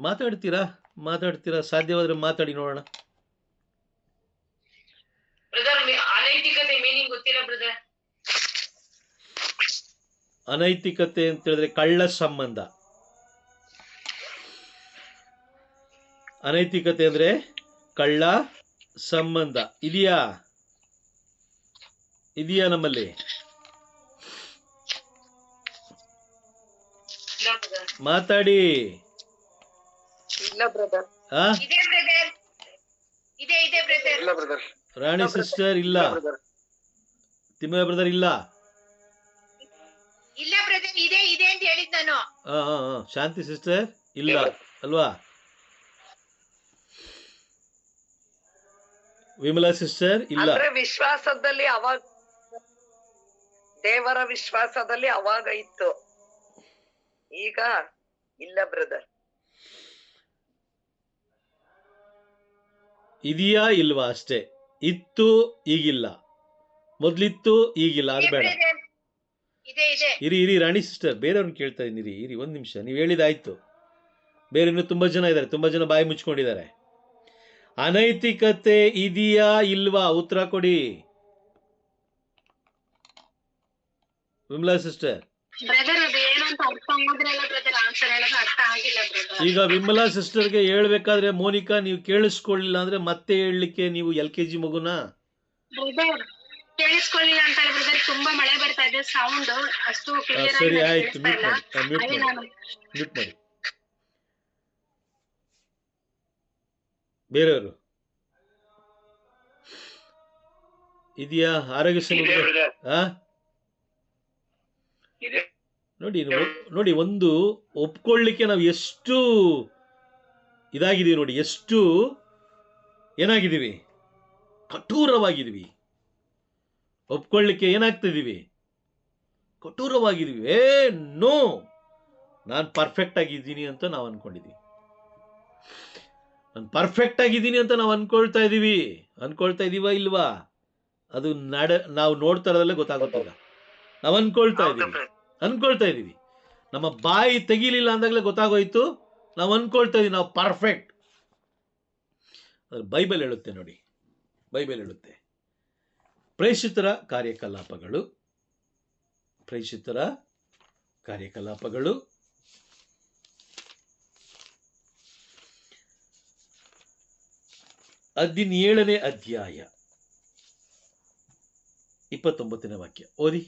ಮಾತಾಡ್ತೀರಾ? ಸಾಧ್ಯವಾದ್ರೆ ಮಾತಾಡಿ ನೋಡೋಣ. ಅನೈತಿಕತೆ ಮೀನಿಂಗ್ ಗೊತ್ತಿಲ್ಲ ಬ್ರದರ್. ಅನೈತಿಕತೆ ಅಂತ ಹೇಳಿದ್ರೆ ಕಳ್ಳ ಸಂಬಂಧ. ಅನೈತಿಕತೆ ಅಂದ್ರೆ ಕಳ್ಳ ಸಂಬಂಧ. ಇದೆಯಾ ನಮ್ಮಲ್ಲಿ? ಮಾತಾಡಿ. ಇಲ್ಲ ಬ್ರದರ್. ಇದೆ ಬ್ರದರ್. ರಾಣಿ ಸಿಸ್ಟರ್ ಇಲ್ಲ, ತಿಮ್ಮಯ್ಯ ಬ್ರದರ್ ಇಲ್ಲ. ಇಲ್ಲ ಬ್ರದರ್, ಇದೆ ಅಂತ ಹೇಳಿದ್ ನಾನು. ಶಾಂತಿ ಸಿಸ್ಟರ್ ಇಲ್ಲ ಅಲ್ವಾ? ವಿಮಲಾ ಸಿಸ್ಟರ್ ಇಲ್ಲ. ವಿಶ್ವಾಸದಲ್ಲಿ ಅವಾಗ ದೇವರ ವಿಶ್ವಾಸದಲ್ಲಿ ಅವಾಗ ಇತ್ತು, ಈಗ ಇಲ್ಲ ಬ್ರದರ್. ಇದೆಯಾ ಇಲ್ವಾ ಅಷ್ಟೇ. ಇತ್ತು, ಈಗಿಲ್ಲ. ಮೊದ್ಲಿತ್ತು, ಈಗಿಲ್ಲ. ಅದು ಬೇಡ. ಇರಿ ರಾಣಿ ಸಿಸ್ಟರ್, ಬೇರೆಯವ್ರನ್ನ ಕೇಳ್ತಾ ಇದ್ದೀರಿ. ಇರಿ ಒಂದ್ ನಿಮಿಷ. ನೀವು ಹೇಳಿದಾಯ್ತು. ಬೇರೆ ಇನ್ನೂ ತುಂಬಾ ಜನ ಇದ್ದಾರೆ, ತುಂಬಾ ಜನ ಬಾಯಿ ಮುಚ್ಕೊಂಡಿದ್ದಾರೆ. ಅನೈತಿಕತೆ ಇದೆಯಾ ಇಲ್ವಾ? ಉತ್ತರ ಕೊಡಿ ವಿಮಲಾ ಸಿಸ್ಟರ್. ಈಗ ವಿಮಲಾ ಸಿಸ್ಟರ್ಗೆ ಹೇಳ್ಬೇಕಾದ್ರೆ ಮೋನಿಕಾ ನೀವು ಕೇಳಿಸ್ಕೊಳ್ಳಿಲ್ಲ ಅಂದ್ರೆ ಮತ್ತೆ ಹೇಳಲಿಕ್ಕೆ ನೀವು LKG ಮಗುನ ಕೇಳಿಸ್ಕೊಳ್ಳಿಲ್ಲ ಅಂತ ಬ್ರದರ್. ತುಂಬಾ ಮಳೆ ಬರ್ತಾ ಇದೆ, ಸೌಂಡ್ ಅಷ್ಟು ಕ್ಲಿಯರ್ ಆಗಿ ಸರಿ ಆಯ್ತು. ಮ್ಯೂಟ್ ಮಾಡಿ. ಬೇರೆಯವರು ಇದೆಯಾ? ಆರೋಗ್ಯ ನೋಡಿ, ಒಂದು ಒಪ್ಕೊಳ್ಳಿಕ್ಕೆ ನಾವು ಎಷ್ಟು ಇದಾಗಿದ್ದೀವಿ ನೋಡಿ, ಎಷ್ಟು ಏನಾಗಿದ್ದೀವಿ, ಕಠೋರವಾಗಿದ್ದೀವಿ. ಒಪ್ಕೊಳ್ಳಿಕ್ಕೆ ಏನಾಗ್ತಿದ್ದೀವಿ? ಕಠೋರವಾಗಿದ್ದೀವಿ. ನೋ, ನಾನು ಪರ್ಫೆಕ್ಟ್ ಆಗಿದ್ದೀನಿ ಅಂತ ನಾವು ಅಂದ್ಕೊಂಡಿದ್ದೀವಿ. ನಾನು ಪರ್ಫೆಕ್ಟ್ ಆಗಿದ್ದೀನಿ ಅಂತ ನಾವು ಅಂದ್ಕೊಳ್ತಾ ಇದ್ದೀವ ಇಲ್ವಾ? ಅದು ನಾವು ನೋಡ್ತಾ ಇರೋದಲ್ಲೇ ಗೊತ್ತಾಗುತ್ತಿಲ್ಲ. ನಾವು ಅಂದ್ಕೊಳ್ತಾ ಇದ್ದೀವಿ. ನಮ್ಮ ಬಾಯಿ ತೆಗಿಲಿಲ್ಲ ಅಂದಾಗಲೇ ಗೊತ್ತಾಗೋಯ್ತು ನಾವು ಅಂದ್ಕೊಳ್ತಾ ಇದ್ದೀವಿ ನಾವು ಪರ್ಫೆಕ್ಟ್. ಅದು ಬೈಬಲ್ ಹೇಳುತ್ತೆ ನೋಡಿ. ಬೈಬಲ್ ಹೇಳುತ್ತೆ ಪ್ರೇಷಿತರ ಕಾರ್ಯಕಲಾಪಗಳು 17ನೇ ಅಧ್ಯಾಯ 29ನೇ ವಾಕ್ಯ ಓದಿ.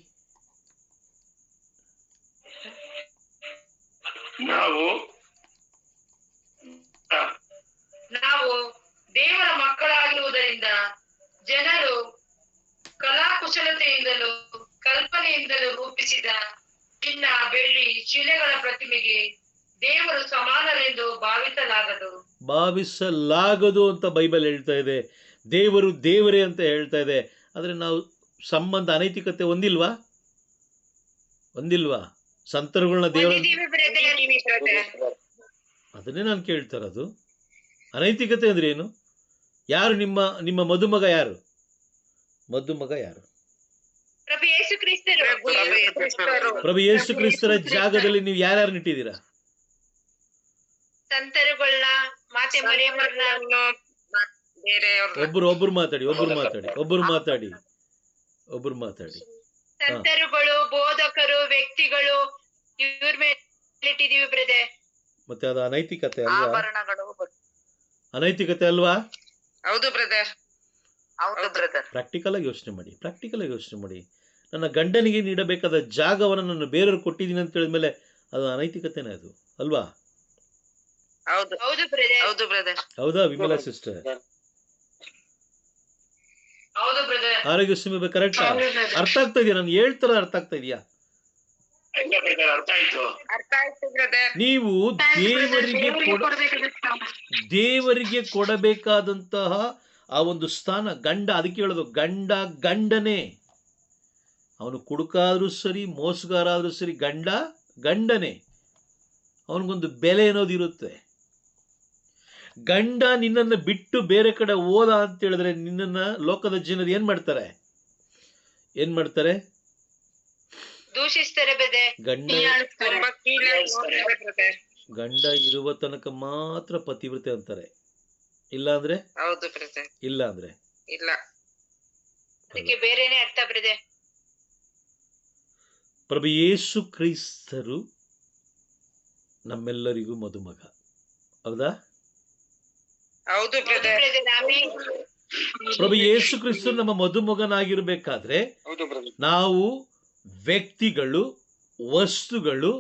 ನಾವು ದೇವರ ಮಕ್ಕಳಾಗಿರುವುದರಿಂದ ಜನರು ಕಲಾಕುಶಲತೆಯಿಂದಲೂ ಕಲ್ಪನೆಯಿಂದಲೂ ರೂಪಿಸಿದ ಚಿನ್ನ ಬೆಳ್ಳಿ ಶಿಲೆಗಳ ಪ್ರತಿಮೆಗೆ ದೇವರು ಸಮಾನರೆಂದು ಭಾವಿಸಲಾಗದು ಅಂತ ಬೈಬಲ್ ಹೇಳ್ತಾ ಇದೆ. ದೇವರು ದೇವರೇ ಅಂತ ಹೇಳ್ತಾ ಇದೆ. ಆದರೆ ನಾವು ಸಂಬಂಧ ಅನೈತಿಕತೆ ಹೊಂದಿಲ್ವಾ? ಸಂತರುಗಳನ್ನ ದೇವರ ಅದನ್ನೇ ನಾನು ಕೇಳ್ತಾ ಇರೋದು. ಅನೈತಿಕತೆ ಅಂದ್ರೆ ಏನು? ಯಾರು ನಿಮ್ಮ ಮದುಮಗ? ಯಾರು ಮದುಮಗ? ಯಾರು? ಪ್ರಭು ಯೇಸು ಕ್ರಿಸ್ತರ ಜಾಗದಲ್ಲಿ ನೀವು ಯಾರ್ಯಾರು ಇಟ್ಟಿದ್ದೀರಾ? ಸಂತರುಗಳನ್ನ ಮಾತೆ ಮರಿಯಮ್ಮರನ್ನ ಒಬ್ರು ಮಾತಾಡಿ. ಸಂತರುಗಳು, ಬೋಧಕರು, ವ್ಯಕ್ತಿಗಳು ಇವ್ರ ಮೇಲೆ ಇಟ್ಟಿದೀವಿ ಬ್ರದರ್. ಮತ್ತೆ ಅದು ಅನೈತಿಕತೆ ಅಲ್ವಾ? ಆಭರಣಗಳು. ಅನೈತಿಕತೆ ಅಲ್ವಾ? ಹೌದು ಬ್ರದರ್. ಪ್ರಾಕ್ಟಿಕಲ್ ಆಗಿ ಯೋಚನೆ ಮಾಡಿ. ನನ್ನ ಗಂಡನಿಗೆ ನೀಡಬೇಕಾದ ಜಾಗವನ್ನು ನಾನು ಬೇರೆಯವ್ರು ಕೊಟ್ಟಿದ್ದೀನಿ ಅಂತ ಹೇಳಿದ್ಮೇಲೆ ಅದು ಅನೈತಿಕತೆನೇ ಅದು ಅಲ್ವಾ? ಹೌದಾ ವಿಮಲಾ ಸಿಸ್ಟರ್? ಆರೋಗ್ಯ ಸಿಮೆ ಕರೆಕ್ಟ್ ಅರ್ಥ ಆಗ್ತಾ ಇದೆಯಾ? ನಾನು ಹೇಳ್ತಾರ ಅರ್ಥ ಆಗ್ತಾ ಇದೆಯಾ? ನೀವು ದೇವರಿಗೆ ಕೊಡಬೇಕಾದಂತಹ ಆ ಒಂದು ಸ್ಥಾನ ಗಂಡ. ಅದಕ್ಕೆ ಹೇಳೋದು ಗಂಡನೇ. ಅವನು ಕುಡುಕಾದ್ರೂ ಸರಿ, ಮೋಸಗಾರ ಆದ್ರೂ ಸರಿ, ಗಂಡನೇ. ಅವನಿಗೊಂದು ಬೆಲೆ ಅನ್ನೋದು ಇರುತ್ತೆ. ಗಂಡ ನಿನ್ನನ್ನು ಬಿಟ್ಟು ಬೇರೆ ಕಡೆ ಹೋದ ಅಂತ ಹೇಳಿದ್ರೆ ನಿನ್ನನ್ನ ಲೋಕದ ಜನರು ಏನ್ ಮಾಡ್ತಾರೆ? ದೂಷಿಸ್ತಾರೆ. ಗಂಡ ಇರುವ ತನಕ ಮಾತ್ರ ಪತಿವ್ರತೆ ಅಂತಾರೆ. ಇಲ್ಲ ಅಂದ್ರೆ ಅದಕ್ಕೆ ಬೇರೆನೆ ಅರ್ಥ ಬ್ರದರ್. ಪ್ರಭು ಯೇಸು ಕ್ರಿಸ್ತರು ನಮ್ಮೆಲ್ಲರಿಗೂ ಮದುಮಗ. ಹೌದಾ? ಪ್ರಭು ಯೇಸು ಕ್ರಿಸ್ತರು ನಮ್ಮ ಮದುಮಗನಾಗಿರ್ಬೇಕಾದ್ರೆ ನಾವು ವ್ಯಕ್ತಿಗಳು, ವಸ್ತುಗಳು,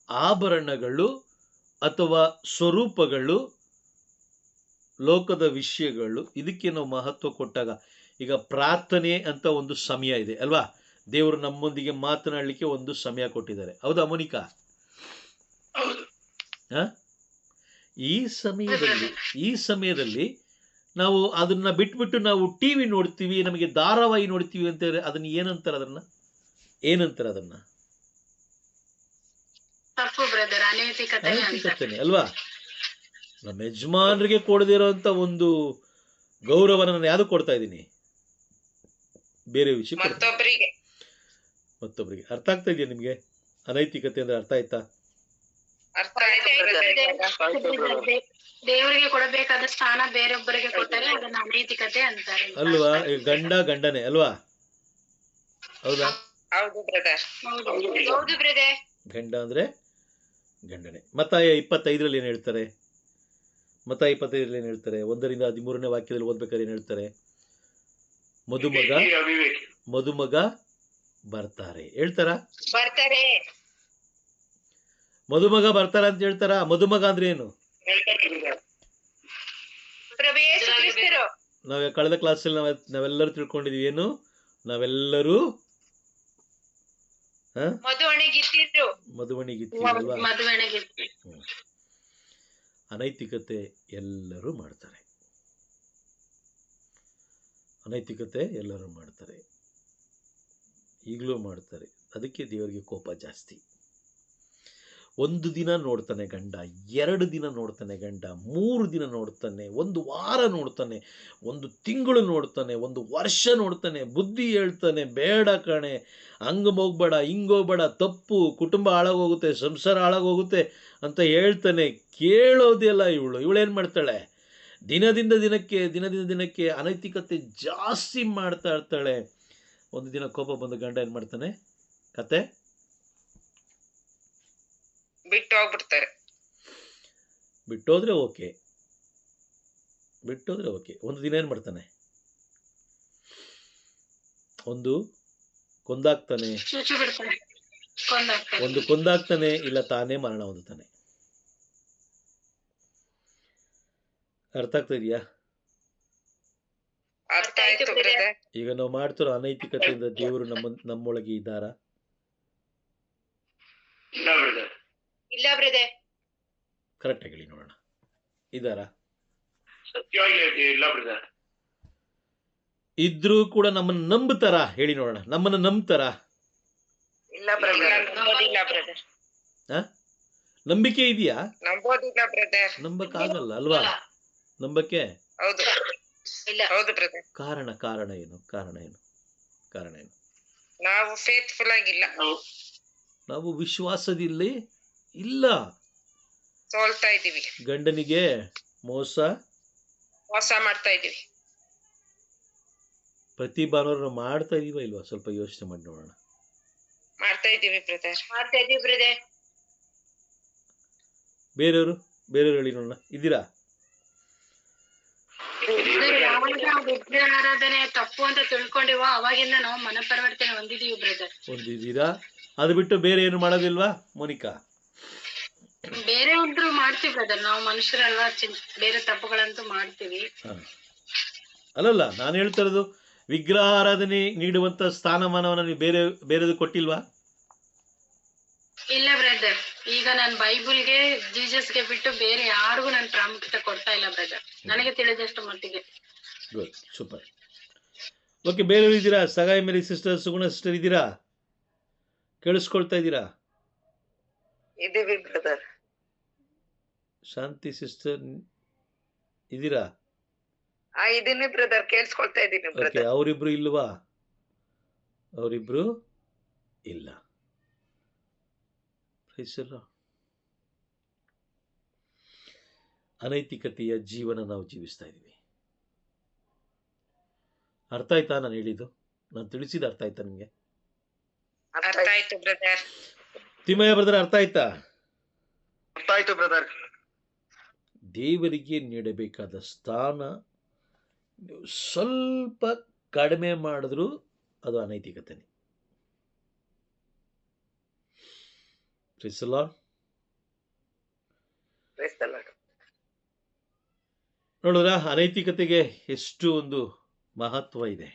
ಆಭರಣಗಳು ಅಥವಾ ಸ್ವರೂಪಗಳು, ಲೋಕದ ವಿಷಯಗಳು ಇದಕ್ಕೆ ನಾವು ಮಹತ್ವ ಕೊಟ್ಟಾಗ, ಈಗ ಪ್ರಾರ್ಥನೆ ಅಂತ ಒಂದು ಸಮಯ ಇದೆ ಅಲ್ವಾ? ದೇವರು ನಮ್ಮೊಂದಿಗೆ ಮಾತನಾಡಲಿಕ್ಕೆ ಒಂದು ಸಮಯ ಕೊಟ್ಟಿದ್ದಾರೆ. ಹೌದಾ ಮೋನಿಕಾ? ಈ ಸಮಯದಲ್ಲಿ ನಾವು ಅದನ್ನ ಬಿಟ್ಬಿಟ್ಟು ನಾವು ಟಿವಿ ನೋಡ್ತೀವಿ, ನಮಗೆ ಧಾರಾವಾಹಿ ನೋಡ್ತೀವಿ ಅಂತ ಹೇಳಿದ್ರೆ ಅದನ್ನ ಏನಂತಾರೆ? ಅದನ್ನ ಅನೈತಿಕತೆನೇ ಅಲ್ವಾ? ನಮ್ಮ ಯಜಮಾನರಿಗೆ ಕೊಡದೇ ಇರೋಂತ ಒಂದು ಗೌರವ ನಾನು ಯಾವ್ದು ಕೊಡ್ತಾ ಇದ್ದೀನಿ? ಬೇರೆ ವಿಷಯ ಮತ್ತೊಬ್ಬರಿಗೆ. ಅರ್ಥ ಆಗ್ತಾ ಇದೆಯಾ ನಿಮ್ಗೆ? ಅನೈತಿಕತೆ ಅಂದ್ರೆ ಅರ್ಥ ಆಯ್ತಾ? ದೇವರಿಗೆ ಕೊಡಬೇಕಾದ ಸ್ಥಾನ ಬೇರೊಬ್ಬರಿಗೆ ಕೊಟ್ಟರೆ ಅದನ್ನ ಅನೈತಿಕತೆ ಅಂತಾರೆ ಅಲ್ವಾ? ಗಂಡನೇ ಅಲ್ವಾ? ಹೌದಾ? ಗಂಡ ಅಂದ್ರೆ ಗಂಡನೇ. ಮತ್ತಾಯ 25ರಲ್ಲಿ ಏನ್ ಹೇಳ್ತಾರೆ? 1-13ನೇ ವಾಕ್ಯದಲ್ಲಿ ಓದ್ಬೇಕಾದ್ರೆ ಏನ್ ಹೇಳ್ತಾರೆ? ಮದುಮಗ ಬರ್ತಾರೆ ಹೇಳ್ತಾರ? ಮದುಮಗ ಬರ್ತಾರ ಅಂತ ಹೇಳ್ತಾರ? ಮದುಮಗ ಅಂದ್ರೆ ಏನು? ನಾವ್ ಕಳೆದ ಕ್ಲಾಸಲ್ಲಿ ನಾವೆಲ್ಲರೂ ತಿಳ್ಕೊಂಡಿದೀವಿ. ಏನು? ನಾವೆಲ್ಲರೂ ಮದುವಣಿಗಿತ್ತೀವಿ ಅಲ್ವಾ? ಅನೈತಿಕತೆ ಎಲ್ಲರೂ ಮಾಡ್ತಾರೆ. ಈಗಲೂ ಮಾಡ್ತಾರೆ. ಅದಕ್ಕೆ ದೇವರಿಗೆ ಕೋಪ ಜಾಸ್ತಿ. ಒಂದು ದಿನ ನೋಡ್ತಾನೆ ಗಂಡ, 2 ದಿನ ನೋಡ್ತಾನೆ ಗಂಡ, 3 ದಿನ ನೋಡ್ತಾನೆ, 1 ವಾರ ನೋಡ್ತಾನೆ, 1 ತಿಂಗಳು ನೋಡ್ತಾನೆ, 1 ವರ್ಷ ನೋಡ್ತಾನೆ, ಬುದ್ಧಿ ಹೇಳ್ತಾನೆ, ಬೇಡ ಕಣೆ, ಹಂಗೆ ಹೋಗ್ಬೇಡ, ಹಿಂಗೆ ಹೋಗ್ಬೇಡ, ತಪ್ಪು, ಕುಟುಂಬ ಹಾಳಾಗೋಗುತ್ತೆ, ಸಂಸಾರ ಹಾಳಾಗೋಗುತ್ತೆ ಅಂತ ಹೇಳ್ತಾನೆ. ಕೇಳೋದಿಲ್ಲ ಇವಳೇನು ಮಾಡ್ತಾಳೆ, ದಿನದಿಂದ ದಿನಕ್ಕೆ ಅನೈತಿಕತೆ ಜಾಸ್ತಿ ಮಾಡ್ತಾ ಇರ್ತಾಳೆ. ಒಂದು ದಿನ ಕೋಪ ಬಂದ ಗಂಡ ಏನು ಮಾಡ್ತಾನೆ, ಕತೆ ಬಿಟ್ಟು ಹೋಗ್ಬಿಡ್ತಾರೆ. ಬಿಟ್ಟೋದ್ರೆ ಓಕೆ. ಒಂದು ದಿನ ಏನು ಮಾಡ್ತಾನೆ, ಒಂದು ಕೊಂದಾಕ್ತಾನೆ, ಚುಚ್ಚು ಬಿಡ್ತಾನೆ, ಕೊಂದಾಗ್ತಾನೆ. ಒಂದು ಕೊಂದಾಕ್ತಾನೆ, ಇಲ್ಲ ತಾನೇ ಮರಣ ಹೊಂದುತ್ತಾನೆ. ಅರ್ಥ ಆಗ್ತಾ ಇದೆಯಾ? ಅರ್ಥ ಆಯ್ತು ಬ್ರದರ್. ಈಗ ನಾವು ಮಾಡ್ತಿರೋ ಅನೈತಿಕತೆಯಿಂದ ದೇವರು ನಮ್ಮೊಳಗೆ ಇದ್ದಾರಾ? ಇಲ್ಲ ಬ್ರದರ್. ಕರೆಕ್ಟ್ ಆಗಿ ಹೇಳಿ ನೋಡೋಣ, ಇದ್ದಾರಾ? ಇಲ್ಲ ಬ್ರದರ್. ಇದ್ರೂ ಕೂಡ ನಮ್ಮನ್ನು ನಂಬುತ್ತಾರಾ? ಹೇಳಿ ನೋಡೋಣ, ನಮ್ಮನ್ನು ನಂಬ್ತಾರಾ? ಇಲ್ಲ ಬ್ರದರ್. ನಂಬೋದಿಲ್ಲ ಬ್ರದರ್. ನಂಬಿಕೆ ಇದೆಯಾ? ನಂಬೋದಿಲ್ಲ ಬ್ರದರ್. ನಂಬಕ್ಕಾಗಲ್ಲ ಅಲ್ವಾ? ನಂಬಕ್ಕೆ ಹೌದು ಇಲ್ಲ. ಹೌದು ಬ್ರದರ್. ಕಾರಣ ಏನು? ನಾವು ಫೇತ್ಫುಲ್ ಆಗಿಲ್ಲ. ನಾವು ವಿಶ್ವಾಸದಲ್ಲಿ ಇಲ್ಲ. ಸೋಲ್ತಾ ಇದೀವಿ. ಗಂಡನಿಗೆ ಮೋಸ ಮಾಡ್ತಾ ಇದೀವಿ. ಪ್ರತಿ ಭಾನುವಾರ ಮಾಡ್ತಾ ಇದೀವ ಇಲ್ವಾ? ಸ್ವಲ್ಪ ಯೋಚನೆ ಮಾಡಿ ನೋಡೋಣ. ಮಾಡ್ತಾ ಇದೀವಿ ಬ್ರದರ್. ಬೇರೆಯವರು ಹೇಳಿ ನೋಡೋಣ, ಇದ್ದೀರಾ? ಯಾವಾಗ ವಿಗ್ರಹ ಆರಾಧನೆ ತಪ್ಪು ಅಂತ ತಿಳ್ಕೊಂಡಿವೋ ಅವಾಗಿಂದ ನಾವು ಮನಪರಿವರ್ತನೆ ಹೊಂದಿದೀವಿ ಬ್ರದರ್. ಹೊಂದಿದ್ದೀರಾ? ಅದು ಬಿಟ್ಟು ಬೇರೆ ಏನು ಮಾಡೋದಿಲ್ವಾ ಮೋನಿಕಾ? ಬೇರೆ ಒಬ್ರು ಮಾಡ್ತೀವಿ ಬ್ರದರ್, ನಾವು ಮನುಷ್ಯರಲ್ವಾ, ಬೇರೆ ತಪ್ಪುಗಳಂತೂ ಮಾಡ್ತೀವಿ. ಅಲ್ಲಲ್ಲ, ನಾನು ಹೇಳ್ತಾ ಇರೋದು ವಿಗ್ರಹ ಆರಾಧನೆ ನೀಡುವಂತ ಸ್ಥಾನಮಾನವನ್ನ ನೀವು ಬೇರೆದು ಕೊಟ್ಟಿಲ್ವಾ? ಇಲ್ಲ ಬ್ರದರ್, ಈಗ ನಾನು ಬೈಬಲ್ಗೆ ಜೀಸಸ್ಗೆ ಬಿಟ್ಟು ಬೇರೆ ಯಾರಿಗೂ ನಾನು ಪ್ರಾಮುಖ್ಯತೆ ಕೊಡ್ತಾ ಇಲ್ಲ ಬ್ರದರ್, ನನಗೆ ತಿಳಿದಷ್ಟು ಮಟ್ಟಿಗೆ. Good, super. ಓಕೆ, ಬೇರೆಯವರು ಇದ್ದೀರಾ? ಸಗಾಯಿ ಮೇರಿ ಸಿಸ್ಟರ್, ಸುಗುಣ ಸಿಸ್ಟರ್ ಇದ್ದೀರಾ? ಕೇಳಿಸ್ಕೊಳ್ತಾ ಇದ್ದೀರಾ? ಇದೀವಿ ಬ್ರದರ್. ಶಾಂತಿ ಸಿಸ್ಟರ್ ಇದ್ದೀರಾ? ಇದೀನಿ ಬ್ರದರ್, ಕೇಳಿಸ್ಕೊಳ್ತಾ ಇದೀನಿ ಓಕೆ, ಬ್ರದರ್. ಅವರಿಬ್ರು ಇಲ್ವಾ? ಇಲ್ಲ. ಅನೈತಿಕತೆಯ ಜೀವನ ನಾವು ಜೀವಿಸ್ತಾ ಇದ್ದೀವಿ. ಅರ್ಥ ಆಯ್ತಾ ನಾನು ಹೇಳಿದ್ದು? ನಾನು ತಿಳಿಸಿದ ಅರ್ಥ ಆಯ್ತಾ ನಿಮಗೆ? ಅರ್ಥ ಆಯ್ತು ಬ್ರದರ್. ತಿಮ್ಮಯ್ಯ ಬ್ರದರ್, ಅರ್ಥ ಆಯ್ತಾ? ಅರ್ಥ ಆಯ್ತು ಬ್ರದರ್. ದೇವರಿಗೆ ನೀಡಬೇಕಾದ ಸ್ಥಾನ ನೀವು ಸ್ವಲ್ಪ ಕಡಿಮೆ ಮಾಡಿದ್ರು ಅದು ಅನೈತಿಕತೆನೆ. ನೋಡಿದ್ರ ಅನೈತಿಕತೆಗೆ ಎಷ್ಟು ಒಂದು ಮಹತ್ವ ಇದೆ.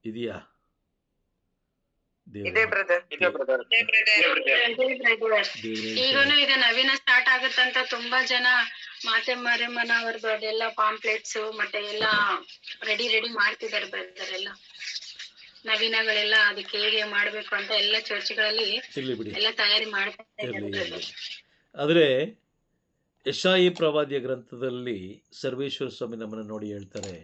ಇದೆಯಾ? ಈಗನು ಈಗ ನವೀನ ಸ್ಟಾರ್ಟ್ ಆಗುತ್ತಂತ ತುಂಬಾ ಜನ ಮಾತೆ ಮಾರೇಮ್ಮನ ಅವ್ರದ್ದು ಅದೆಲ್ಲ ಪಾಂಪ್ಲೆಟ್ಸ್ ಮತ್ತೆ ಎಲ್ಲ ರೆಡಿ ಮಾಡ್ತಿದ್ದಾರೆ ಬ್ರದರ್. ಎಲ್ಲ ನವೀನಗಳೆಲ್ಲ ಅದಕ್ಕೆ ಹೇಗೆ ಮಾಡ್ಬೇಕು ಅಂತ ಎಲ್ಲ ಚರ್ಚ್ಗಳಲ್ಲಿ ಎಲ್ಲ ತಯಾರಿ ಮಾಡ್ತಾ ಇದ್ದಾರೆ. ಆದ್ರೆ ಯೆಶಾಯಿ ಪ್ರವಾದಿಯ ಗ್ರಂಥದಲ್ಲಿ ಸರ್ವೇಶ್ವರ ಸ್ವಾಮಿ ನಮ್ಮನ್ನು ನೋಡಿ ಹೇಳ್ತಾರೆ,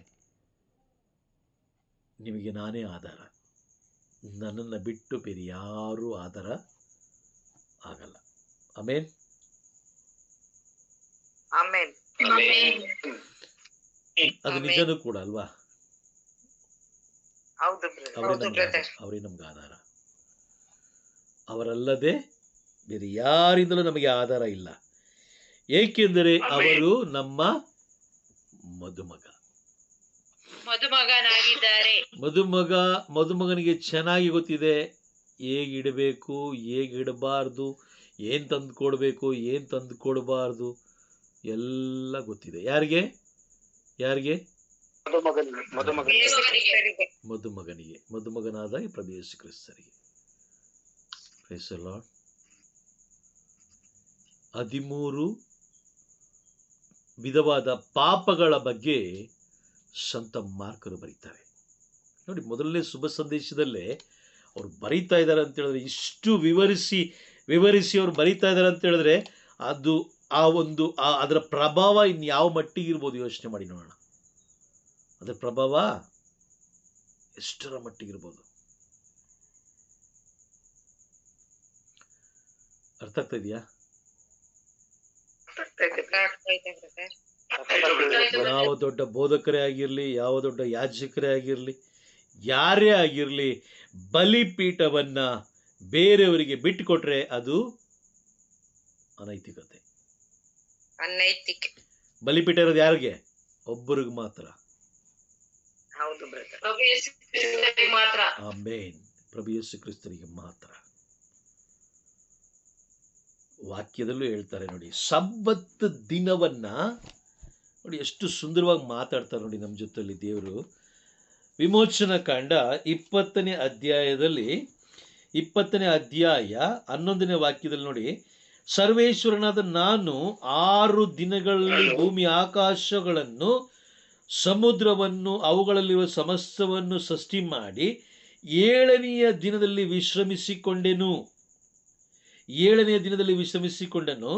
ನಿಮಗೆ ನಾನೇ ಆಧಾರ, ನನ್ನನ್ನು ಬಿಟ್ಟು ಬೇರೆ ಯಾರೂ ಆಧಾರ ಆಗಲ್ಲ. ಆಮೇನ್. ಅದು ನಿಜನೂ ಕೂಡ ಅಲ್ವಾ? ಅವರೇ ನಮ್ಗೆ ಆಧಾರ. ಅವರಲ್ಲದೆ ಬೇರೆ ಯಾರಿಂದಲೂ ನಮಗೆ ಆಧಾರ ಇಲ್ಲ. ಏಕೆಂದರೆ ಅವರು ನಮ್ಮ ಮದುಮಗನಿಗೆ ಚೆನ್ನಾಗಿ ಗೊತ್ತಿದೆ ಹೇಗಿಡಬೇಕು, ಹೇಗಿಡಬಾರ್ದು, ಏನು ತಂದು ಕೊಡಬೇಕು, ಏನು ತಂದು ಕೊಡಬಾರ್ದು ಎಲ್ಲ ಗೊತ್ತಿದೆ. ಯಾರಿಗೆ? ಮದುಮಗನಿಗೆ, ಮದುಮಗನಾದ ಪ್ರಭು ಯೇಸು ಕ್ರಿಸ್ತರಿಗೆ. 13 ವಿಧವಾದ ಪಾಪಗಳ ಬಗ್ಗೆ ಸಂತ ಮಾರ್ಕರು ಬರೀತಾರೆ. ನೋಡಿ, ಮೊದಲನೇ ಶುಭ ಸಂದೇಶದಲ್ಲೇ ಅವ್ರು ಬರೀತಾ ಇದ್ದಾರೆ ಅಂತ ಹೇಳಿದ್ರೆ, ಇಷ್ಟು ವಿವರಿಸಿ ವಿವರಿಸಿ ಅವ್ರು ಬರೀತಾ ಇದ್ದಾರೆ ಅಂತ ಹೇಳಿದ್ರೆ ಅದು ಅದರ ಪ್ರಭಾವ ಇನ್ನು ಯಾವ ಮಟ್ಟಿಗೆ ಇರ್ಬೋದು ಯೋಚನೆ ಮಾಡಿ ನೋಡೋಣ. ಅದರ ಪ್ರಭಾವ ಎಷ್ಟರ ಮಟ್ಟಿಗಿರ್ಬೋದು ಅರ್ಥ ಆಗ್ತಾ ಇದೆಯಾ? ಯಾವ ದೊಡ್ಡ ಬೋಧಕರೇ ಆಗಿರಲಿ, ಯಾವ ದೊಡ್ಡ ಯಾಜಕರೇ ಆಗಿರಲಿ, ಯಾರೇ ಆಗಿರಲಿ, ಬಲಿಪೀಠವನ್ನ ಬೇರೆಯವರಿಗೆ ಬಿಟ್ಟುಕೊಟ್ರೆ ಅದು ಅನೈತಿಕತೆ. ಅನೈತಿಕೆ. ಬಲಿಪೀಠ ಇರೋದು ಯಾರಿಗೆ? ಒಬ್ಬರಿಗೆ ಮಾತ್ರ. ಹೌದು ಬ್ರದರ್. ಆಮೇನ್. ಪ್ರಭು ಯೇಸು ಕ್ರಿಸ್ತನಿಗೆ ಮಾತ್ರ. ವಾಕ್ಯದಲ್ಲೂ ಹೇಳ್ತಾರೆ ನೋಡಿ, ಸಬ್ಬತ್ ದಿನವನ್ನ ನೋಡಿ ಎಷ್ಟು ಸುಂದರವಾಗಿ ಮಾತಾಡ್ತಾರೆ ನೋಡಿ ನಮ್ಮ ಜೊತೆಯಲ್ಲಿ ದೇವರು. ವಿಮೋಚನಾ ಕಾಂಡ 20ನೇ ಅಧ್ಯಾಯದಲ್ಲಿ 20ನೇ ಅಧ್ಯಾಯ 11ನೇ ವಾಕ್ಯದಲ್ಲಿ ನೋಡಿ, ಸರ್ವೇಶ್ವರನಾದ ನಾನು 6 ದಿನಗಳಲ್ಲಿ ಭೂಮಿ ಆಕಾಶಗಳನ್ನು ಸಮುದ್ರವನ್ನು ಅವುಗಳಲ್ಲಿರುವ ಸಮಸ್ತವನ್ನು ಸೃಷ್ಟಿ ಮಾಡಿ 7ನೆಯ ದಿನದಲ್ಲಿ ವಿಶ್ರಮಿಸಿಕೊಂಡೆನು. 7ನೆಯ ದಿನದಲ್ಲಿ ವಿಶ್ರಮಿಸಿಕೊಂಡನು.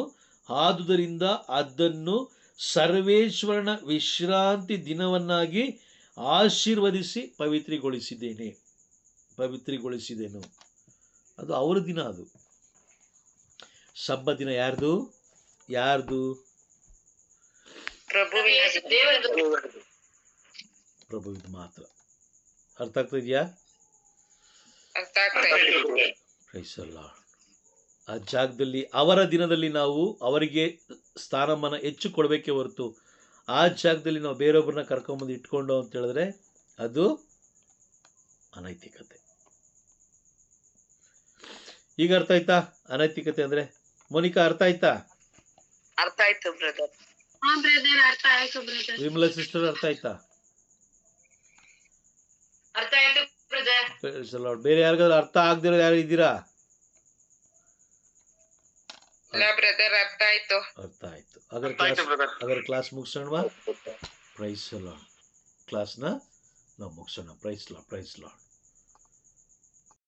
ಆದುದರಿಂದ ಅದನ್ನು ಸರ್ವೇಶ್ವರನ ವಿಶ್ರಾಂತಿ ದಿನವನ್ನಾಗಿ ಆಶೀರ್ವದಿಸಿ ಪವಿತ್ರಿಗೊಳಿಸಿದೆನು. ಅದು ಅವರ ದಿನ. ಅದು ಸಬ್ಬ ದಿನ ಯಾರ್ದು? ಪ್ರಭುವಿದು ಮಾತ್ರ. ಅರ್ಥ ಆಗ್ತಾ ಇದೆಯಾ? Praise the Lord. ಆ ಜಾಗದಲ್ಲಿ ಅವರ ದಿನದಲ್ಲಿ ನಾವು ಅವರಿಗೆ ಸ್ಥಾನಮಾನ ಹೆಚ್ಚು ಕೊಡಬೇಕೇ ಹೊರತು ಆ ಜಾಗದಲ್ಲಿ ನಾವು ಬೇರೊಬ್ಬರನ್ನ ಕರ್ಕೊಂಬಂದು ಇಟ್ಕೊಂಡು ಅಂತ ಹೇಳಿದ್ರೆ ಅದು ಅನೈತಿಕತೆ. ಈಗ ಅರ್ಥ ಆಯ್ತಾ ಅನೈತಿಕತೆ ಅಂದ್ರೆ? ಮೋನಿಕಾ ಅರ್ಥ ಆಯ್ತಾ? ಅರ್ಥ ಆಯ್ತು ಬ್ರದರ್. ಅರ್ಥ ಆಯ್ತು ಬ್ರದರ್. ವಿಮಲಾ ಸಿಸ್ಟರ್ ಅರ್ಥ ಆಯ್ತಾ? ಅರ್ಥ ಆಯ್ತು ಬ್ರದರ್. ಬೇರೆ ಯಾರಿಗಾದ್ರು ಅರ್ಥ ಆಗದಿರೋ ಯಾರು ಇದ್ದೀರಾ? ಬ್ರದರ್ ಅರ್ಥ ಆಯ್ತು. ಅರ್ಥ ಆಯ್ತು. ಅದರ ಕ್ಲಾಸ್ ಮುಗಿಸೋಣವಾ? Praise the Lord. ಕ್ಲಾಸ್ನ ನಾವು ಮುಗಿಸೋಣ. Praise lord.